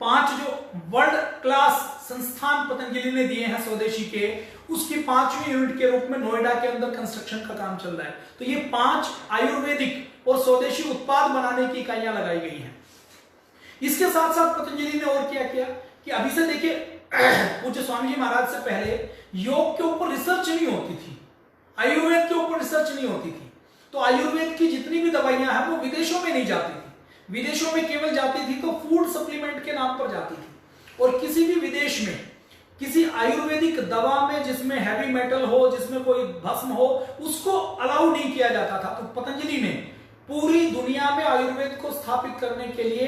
5 जो वर्ल्ड क्लास संस्थान पतंजलि ने दिए हैं स्वदेशी के, उसकी 5वीं यूनिट के रूप में नोएडा के अंदर कंस्ट्रक्शन का काम चल रहा है। तो ये 5 आयुर्वेदिक और स्वदेशी उत्पाद बनाने की इकाइयां लगाई गई हैं। इसके साथ साथ पतंजलि ने और क्या किया कि अभी से देखिए, पूज्य स्वामी जी महाराज से पहले योग के ऊपर रिसर्च नहीं होती थी, आयुर्वेद के ऊपर रिसर्च नहीं होती थी। तो आयुर्वेद की जितनी भी दवाइयां हैं वो विदेशों में नहीं जाती थी। विदेशों में केवल जाती थी तो फूड सप्लीमेंट के नाम पर जाती थी, और किसी भी विदेश में किसी आयुर्वेदिक दवा में जिसमें हैवी मेटल हो, जिसमें कोई भस्म हो, उसको अलाउ नहीं किया जाता था। तो पतंजलि ने पूरी दुनिया में आयुर्वेद को स्थापित करने के लिए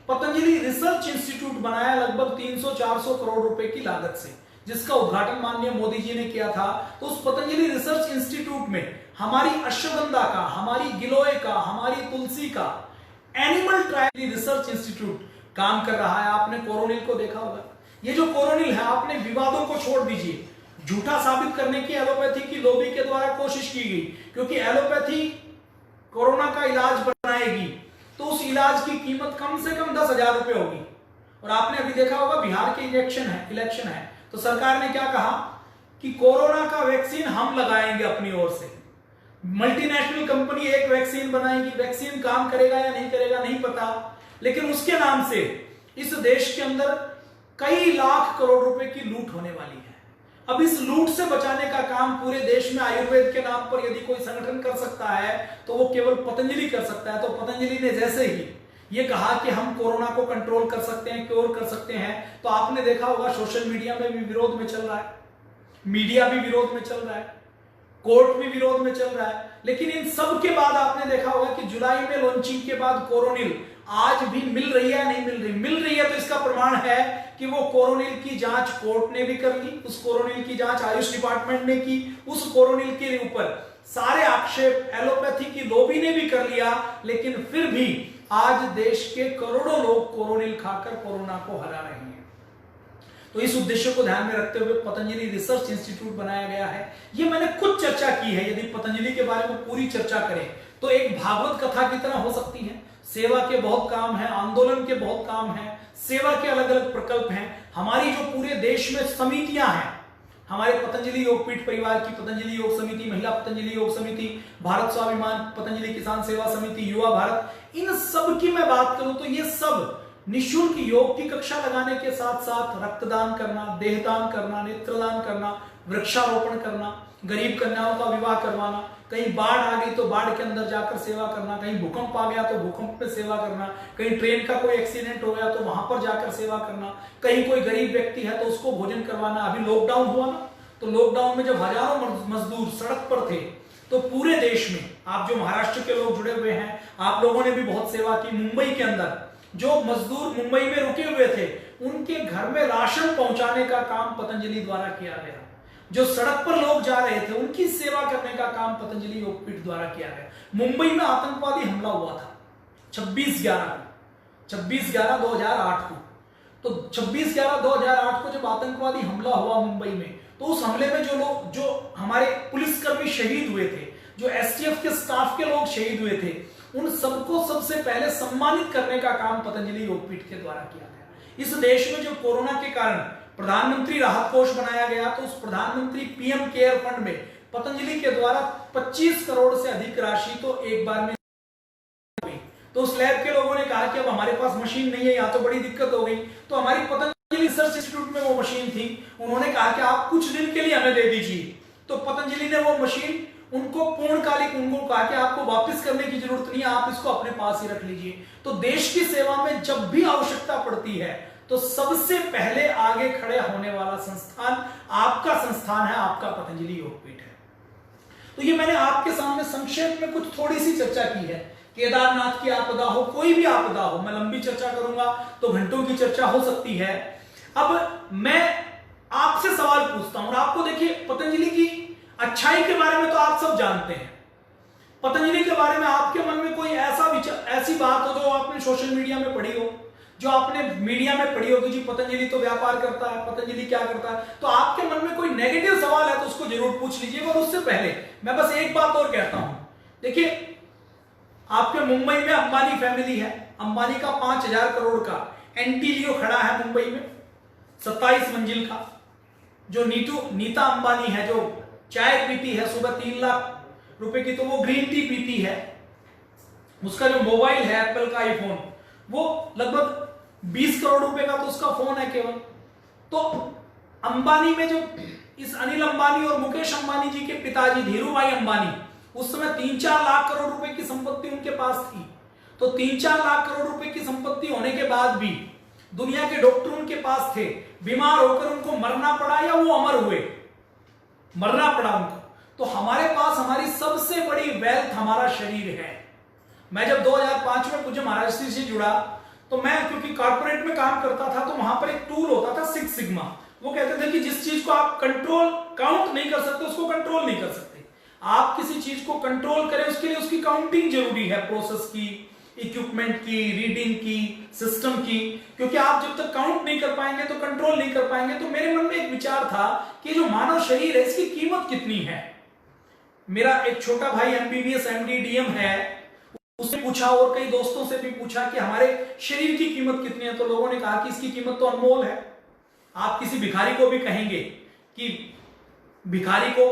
पतंजलि रिसर्च इंस्टीट्यूट बनाया, लगभग 300-400 करोड़ रुपए की लागत से, जिसका उद्घाटन माननीय मोदी जी ने किया था। तो उस पतंजलि रिसर्च इंस्टीट्यूट में हमारी अश्वगंधा का, हमारी गिलोय का, हमारी तुलसी का एनिमल ट्रायल रिसर्च इंस्टीट्यूट काम कर रहा है। आपने कोरोनिल को देखा होगा। ये जो कोरोनिल है, आपने विवादों को छोड़ दीजिए, झूठा साबित करने की एलोपैथी की लॉबी के द्वारा कोशिश की गई, क्योंकि एलोपैथी कोरोना का इलाज बनाएगी तो उस इलाज की कीमत कम से कम 10,000 रुपए होगी। और आपने अभी देखा होगा, बिहार के इलेक्शन है तो सरकार ने क्या कहा कि कोरोना का वैक्सीन हम लगाएंगे अपनी ओर से। मल्टीनेशनल कंपनी एक वैक्सीन बनाएगी, वैक्सीन काम करेगा या नहीं करेगा नहीं पता, लेकिन उसके नाम से इस देश के अंदर कई लाख करोड़ रुपए की लूट होने वाली है। अब इस लूट से बचाने का काम पूरे देश में आयुर्वेद के नाम पर यदि कोई संगठन कर सकता है तो वो केवल पतंजलि कर सकता है। तो पतंजलि ने जैसे ही ये कहा कि हम कोरोना को कंट्रोल कर सकते हैं, क्योर कर सकते हैं, तो आपने देखा होगा सोशल मीडिया में भी विरोध में चल रहा है, मीडिया भी विरोध में चल रहा है, कोर्ट भी विरोध में चल रहा है। लेकिन इन सब के बाद आपने देखा होगा कि जुलाई में लॉन्चिंग के बाद कोरोनिल आज भी मिल रही है, नहीं मिल रही है तो इसका प्रमाण है कि वो कोरोनिल की जांच कोर्ट ने भी कर ली, उस कोरोनिल की जांच आयुष डिपार्टमेंट ने की, उस कोरोनिल के ऊपर सारे आक्षेप एलोपैथी की लॉबी ने भी कर लिया। लेकिन फिर भी आज देश के करोड़ों लोग कोरोनिल खाकर कोरोना को हरा रहे हैं। तो इस उद्देश्य को ध्यान में रखते हुए पतंजलि रिसर्च इंस्टीट्यूट बनाया गया है। ये मैंने कुछ चर्चा की है, यदि पतंजलि के बारे में पूरी चर्चा करें तो एक भागवत कथा की तरह हो सकती है। सेवा के बहुत काम है, आंदोलन के बहुत काम है, सेवा के अलग अलग प्रकल्प हैं। हमारी जो पूरे देश में समितियां हैं, हमारे पतंजलि योगपीठ परिवार की पतंजलि योग समिति, महिला पतंजलि योग समिति, भारत स्वाभिमान, पतंजलि किसान सेवा समिति, युवा भारत, इन सब की मैं बात करूं तो ये सब निःशुल्क योग की कक्षा लगाने के साथ साथ रक्तदान करना, देहदान करना, नेत्रदान करना, वृक्षारोपण करना, गरीब कन्याओं का विवाह करवाना, कहीं बाढ़ आ गई तो बाढ़ के अंदर जाकर सेवा करना, कहीं भूकंप आ गया तो भूकंप में सेवा करना, कहीं ट्रेन का कोई एक्सीडेंट हो गया तो वहां पर जाकर सेवा करना, कहीं कोई गरीब व्यक्ति है तो उसको भोजन करवाना। अभी लॉकडाउन हुआ ना, तो लॉकडाउन में जब हजारों मजदूर सड़क पर थे तो पूरे देश में, आप जो महाराष्ट्र के लोग जुड़े हुए हैं, आप लोगों ने भी बहुत सेवा की। मुंबई के अंदर जो मजदूर मुंबई में रुके हुए थे उनके घर में राशन पहुंचाने का काम पतंजलि द्वारा किया गया। जो सड़क पर लोग जा रहे थे उनकी सेवा करने का काम पतंजलि योगपीठ द्वारा किया गया। मुंबई में आतंकवादी हमला हुआ था 26/11/2008 को। तो 26/11/2008 को जब आतंकवादी हमला हुआ मुंबई में, तो उस हमले में जो हमारे पुलिसकर्मी शहीद हुए थे, जो एसटीएफ के स्टाफ के लोग शहीद हुए थे, उन सबको सबसे पहले सम्मानित करने का काम पतंजलि योगपीठ के द्वारा किया गया। इस देश में जो कोरोना के कारण प्रधानमंत्री राहत कोष बनाया गया, तो उस प्रधानमंत्री पीएम केयर फंड में पतंजलि के द्वारा 25 करोड़ से अधिक राशि तो एक बार में। तो उस लैब के लोगों ने कहा कि अब हमारे पास मशीन नहीं है, यहाँ तो बड़ी दिक्कत हो गई। तो हमारी पतंजलि रिसर्च इंस्टीट्यूट में वो मशीन थी, उन्होंने कहा कि आप कुछ दिन के लिए हमें दे दीजिए। तो पतंजलि ने वो मशीन उनको पूर्णकालिक, उनको कहा कि आपको वापस करने की जरूरत नहीं है, आप इसको अपने पास ही रख लीजिए। तो देश की सेवा में जब भी आवश्यकता पड़ती है तो सबसे पहले आगे खड़े होने वाला संस्थान आपका संस्थान है, आपका पतंजलि योगपीठ है। तो ये मैंने आपके सामने संक्षेप में कुछ थोड़ी सी चर्चा की है। केदारनाथ की आपदा हो, कोई भी आपदा हो, मैं लंबी चर्चा करूंगा तो घंटों की चर्चा हो सकती है। अब मैं आपसे सवाल पूछता हूं, और आपको देखिए पतंजलि की अच्छाई के बारे में तो आप सब जानते हैं। पतंजलि के बारे में आपके मन में कोई ऐसी बात हो जो आपने सोशल मीडिया में पढ़ी हो, जो आपने मीडिया में पढ़ी हो कि जी पतंजलि तो व्यापार करता है, पतंजलि क्या करता है, तो आपके मन में कोई नेगेटिव सवाल है तो उसको जरूर पूछ लीजिएगा। और उससे पहले मैं बस एक बात और कहता हूं, देखिए आपके मुंबई में अंबानी फैमिली है, अंबानी का 5,000 करोड़ का एंटीलियो खड़ा है मुंबई में 27 मंजिल का। जो नीता अंबानी है, जो चाय पीती है सुबह 3 लाख रुपए की, तो वो ग्रीन टी पीती है। उसका जो मोबाइल है एप्पल का आईफोन, वो लगभग 20 करोड़ रुपए का तो उसका फोन है केवल। तो अंबानी में जो इस अनिल अंबानी और मुकेश अंबानी जी के पिताजी धीरू भाई अंबानी, उस समय 3-4 लाख करोड़ रुपए की संपत्ति उनके पास थी। तो 3-4 लाख करोड़ रुपए की संपत्ति होने के बाद भी दुनिया के डॉक्टर उनके पास थे, बीमार होकर उनको मरना पड़ा या वो अमर हुए, मरना पड़ा उनको। तो हमारे पास हमारी सबसे बड़ी वेल्थ हमारा शरीर है। मैं जब 2005 में पूज्य महाराज श्री से जुड़ा तो मैं क्योंकि कॉर्पोरेट में काम करता था, तो वहां पर एक टूल होता था 6 सिग्मा। वो कहते थे कि जिस चीज को आप काउंट नहीं कर सकते उसको कंट्रोल नहीं कर सकते। आप किसी चीज को कंट्रोल करें उसके लिए उसकी काउंटिंग जरूरी है, प्रोसेस की, इक्विपमेंट की, रीडिंग की, सिस्टम की, क्योंकि आप जब तक काउंट नहीं कर पाएंगे तो कंट्रोल नहीं कर पाएंगे। तो मेरे मन में एक विचार था कि जो मानव शरीर है इसकी कीमत कितनी है। मेरा एक छोटा भाई MBBS MD DM है, उसने पूछा और कई दोस्तों से भी पूछा कि हमारे शरीर की कीमत कितनी है। तो लोगों ने कहा कि इसकी कीमत तो अनमोल है। आप किसी भिखारी को भी कहेंगे कि भिखारी को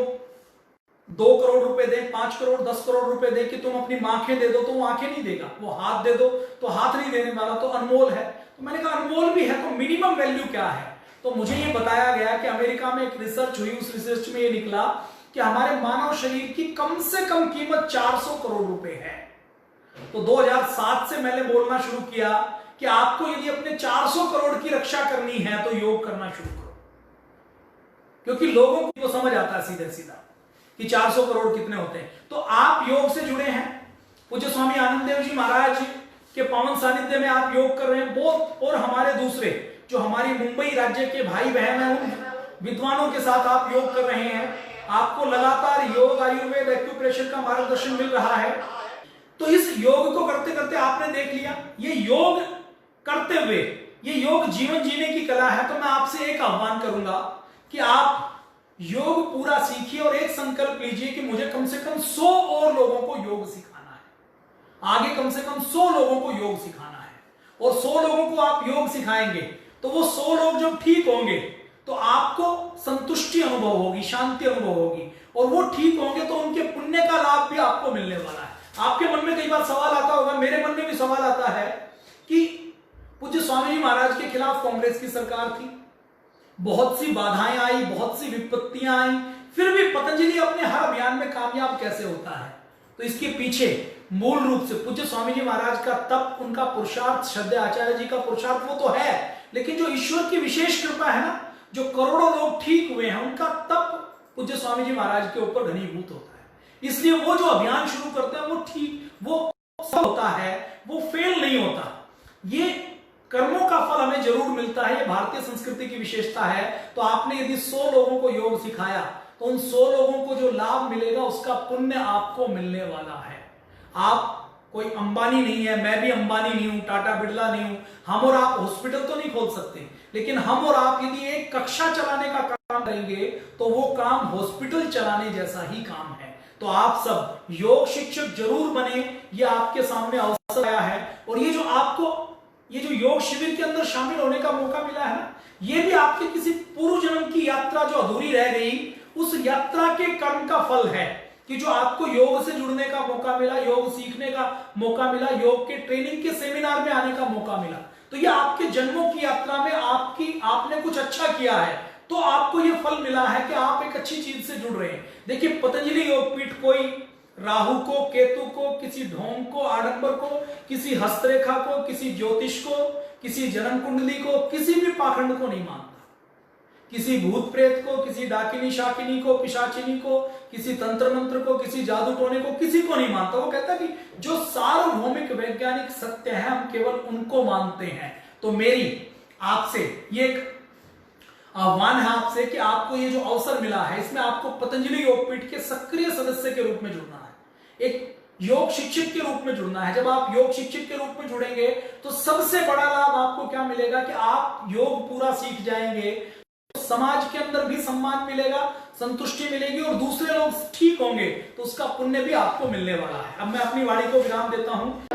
2 करोड़ रुपए दे, 5 करोड़ 10 करोड़ रुपए दे कि तुम अपनी आंखें दे दो, तो वो आंखें नहीं देगा। वो हाथ दे दो तो हाथ नहीं देने वाला, तो अनमोल है। तो मैंने कहा अनमोल भी है तो मिनिमम वैल्यू क्या है। तो मुझे ये बताया गया कि अमेरिका में एक रिसर्च हुई, उस रिसर्च में ये निकला कि हमारे मानव शरीर की कम से कम कीमत 400 करोड़ रुपए है। तो 2007 से मैंने बोलना शुरू किया कि आपको यदि अपने 400 करोड़ की रक्षा करनी है तो योग करना शुरू करो, क्योंकि लोगों को तो समझ आता है सीधे सीधा कि 400 करोड़ कितने होते हैं। तो आप योग से जुड़े हैं, पूज्य स्वामी आनंद देव जी महाराज के पावन सानिध्य में आप योग कर रहे हैं बहुत, और हमारे दूसरे जो हमारी मुंबई राज्य के भाई बहन हैं उन विद्वानों के साथ आप योग कर रहे हैं। आपको लगातार योग, आयुर्वेद, एक्यूप्रेशर का मार्गदर्शन मिल रहा है। तो इस योग को करते करते आपने देख लिया, ये योग करते हुए ये योग जीवन जीने की कला है। तो मैं आपसे एक आह्वान करूंगा कि आप योग पूरा सीखिए और एक संकल्प लीजिए कि मुझे कम से कम 100 और लोगों को योग सिखाना है। आगे कम से कम 100 लोगों को योग सिखाना है, और 100 लोगों को आप योग सिखाएंगे तो वो 100 लोग जब ठीक होंगे तो आपको संतुष्टि अनुभव होगी, शांति अनुभव होगी, और वो ठीक होंगे तो उनके पुण्य का लाभ भी आपको मिलने वाला है। आपके मन में कई बार सवाल आता होगा, मेरे मन में भी सवाल आता है कि पूज्य स्वामी जी महाराज के खिलाफ कांग्रेस की सरकार थी, बहुत सी बाधाएं आई, बहुत सी विपत्तियां आई, फिर भी पतंजलि अपने हर अभियान में कामयाब कैसे होता है। तो इसके पीछे मूल रूप से पूज्य स्वामी जी महाराज का तप, उनका पुरुषार्थ, श्रद्धेय आचार्य जी का पुरुषार्थ वो तो है, लेकिन जो ईश्वर की विशेष कृपा है ना, जो करोड़ों लोग ठीक हुए हैं, उनका तप पूज्य स्वामी जी महाराज के ऊपर घनीभूत होता है। इसलिए वो जो अभियान शुरू करते हैं वो ठीक, वो सब होता है, वो फेल नहीं होता। ये कर्मों का फल हमें जरूर मिलता है, ये भारतीय संस्कृति की विशेषता है। तो आपने यदि 100 लोगों को योग सिखाया तो उन 100 लोगों को जो लाभ मिलेगा उसका पुण्य आपको मिलने वाला है। आप कोई अंबानी नहीं है, मैं भी अंबानी नहीं हूं, टाटा बिरला नहीं हूं। हम और आप हॉस्पिटल तो नहीं खोल सकते, लेकिन हम और आप यदि एक कक्षा चलाने का काम करेंगे तो वो काम हॉस्पिटल चलाने जैसा ही काम है। तो आप सब योग शिक्षक जरूर बने, ये आपके सामने अवसर आया है। और ये जो आपको ये जो योग शिविर के अंदर शामिल होने का मौका मिला है ना, ये भी आपके किसी पूर्व जन्म की यात्रा जो अधूरी रह गई, उस यात्रा के कर्म का फल है कि जो आपको योग से जुड़ने का मौका मिला, योग सीखने का मौका मिला, योग के ट्रेनिंग के सेमिनार में आने का मौका मिला। तो ये आपके जन्मों की यात्रा में आपने कुछ अच्छा किया है तो आपको ये फल मिला है कि आप एक अच्छी चीज से जुड़ रहे हैं। देखिए, पतंजलि योगपीठ कोई राहु को, केतु को, किसी ढोंग को, आडंबर को, किसी हस्तरेखा को, किसी ज्योतिष को, किसी जन्म कुंडली को, किसी भी पाखंड को नहीं मानता। किसी भूत प्रेत को, किसी डाकिनी शाकिनी को, पिशाचिनी को, किसी तंत्र मंत्र को, किसी जादू टोने को, किसी को नहीं मानता। वो कहता कि जो सार्वभौमिक वैज्ञानिक सत्य है हम केवल उनको मानते हैं। तो मेरी आपसे ये एक आह्वान है आपसे कि आपको ये जो अवसर मिला है इसमें आपको पतंजलि योगपीठ के सक्रिय सदस्य के रूप में जुड़ना है, एक योग शिक्षक के रूप में जुड़ना है। जब आप योग शिक्षक के रूप में जुड़ेंगे तो सबसे बड़ा लाभ आपको क्या मिलेगा कि आप योग पूरा सीख जाएंगे, तो समाज के अंदर भी सम्मान मिलेगा, संतुष्टि मिलेगी, और दूसरे लोग ठीक होंगे तो उसका पुण्य भी आपको मिलने वाला है। अब मैं अपनी वाणी को विराम देता हूं।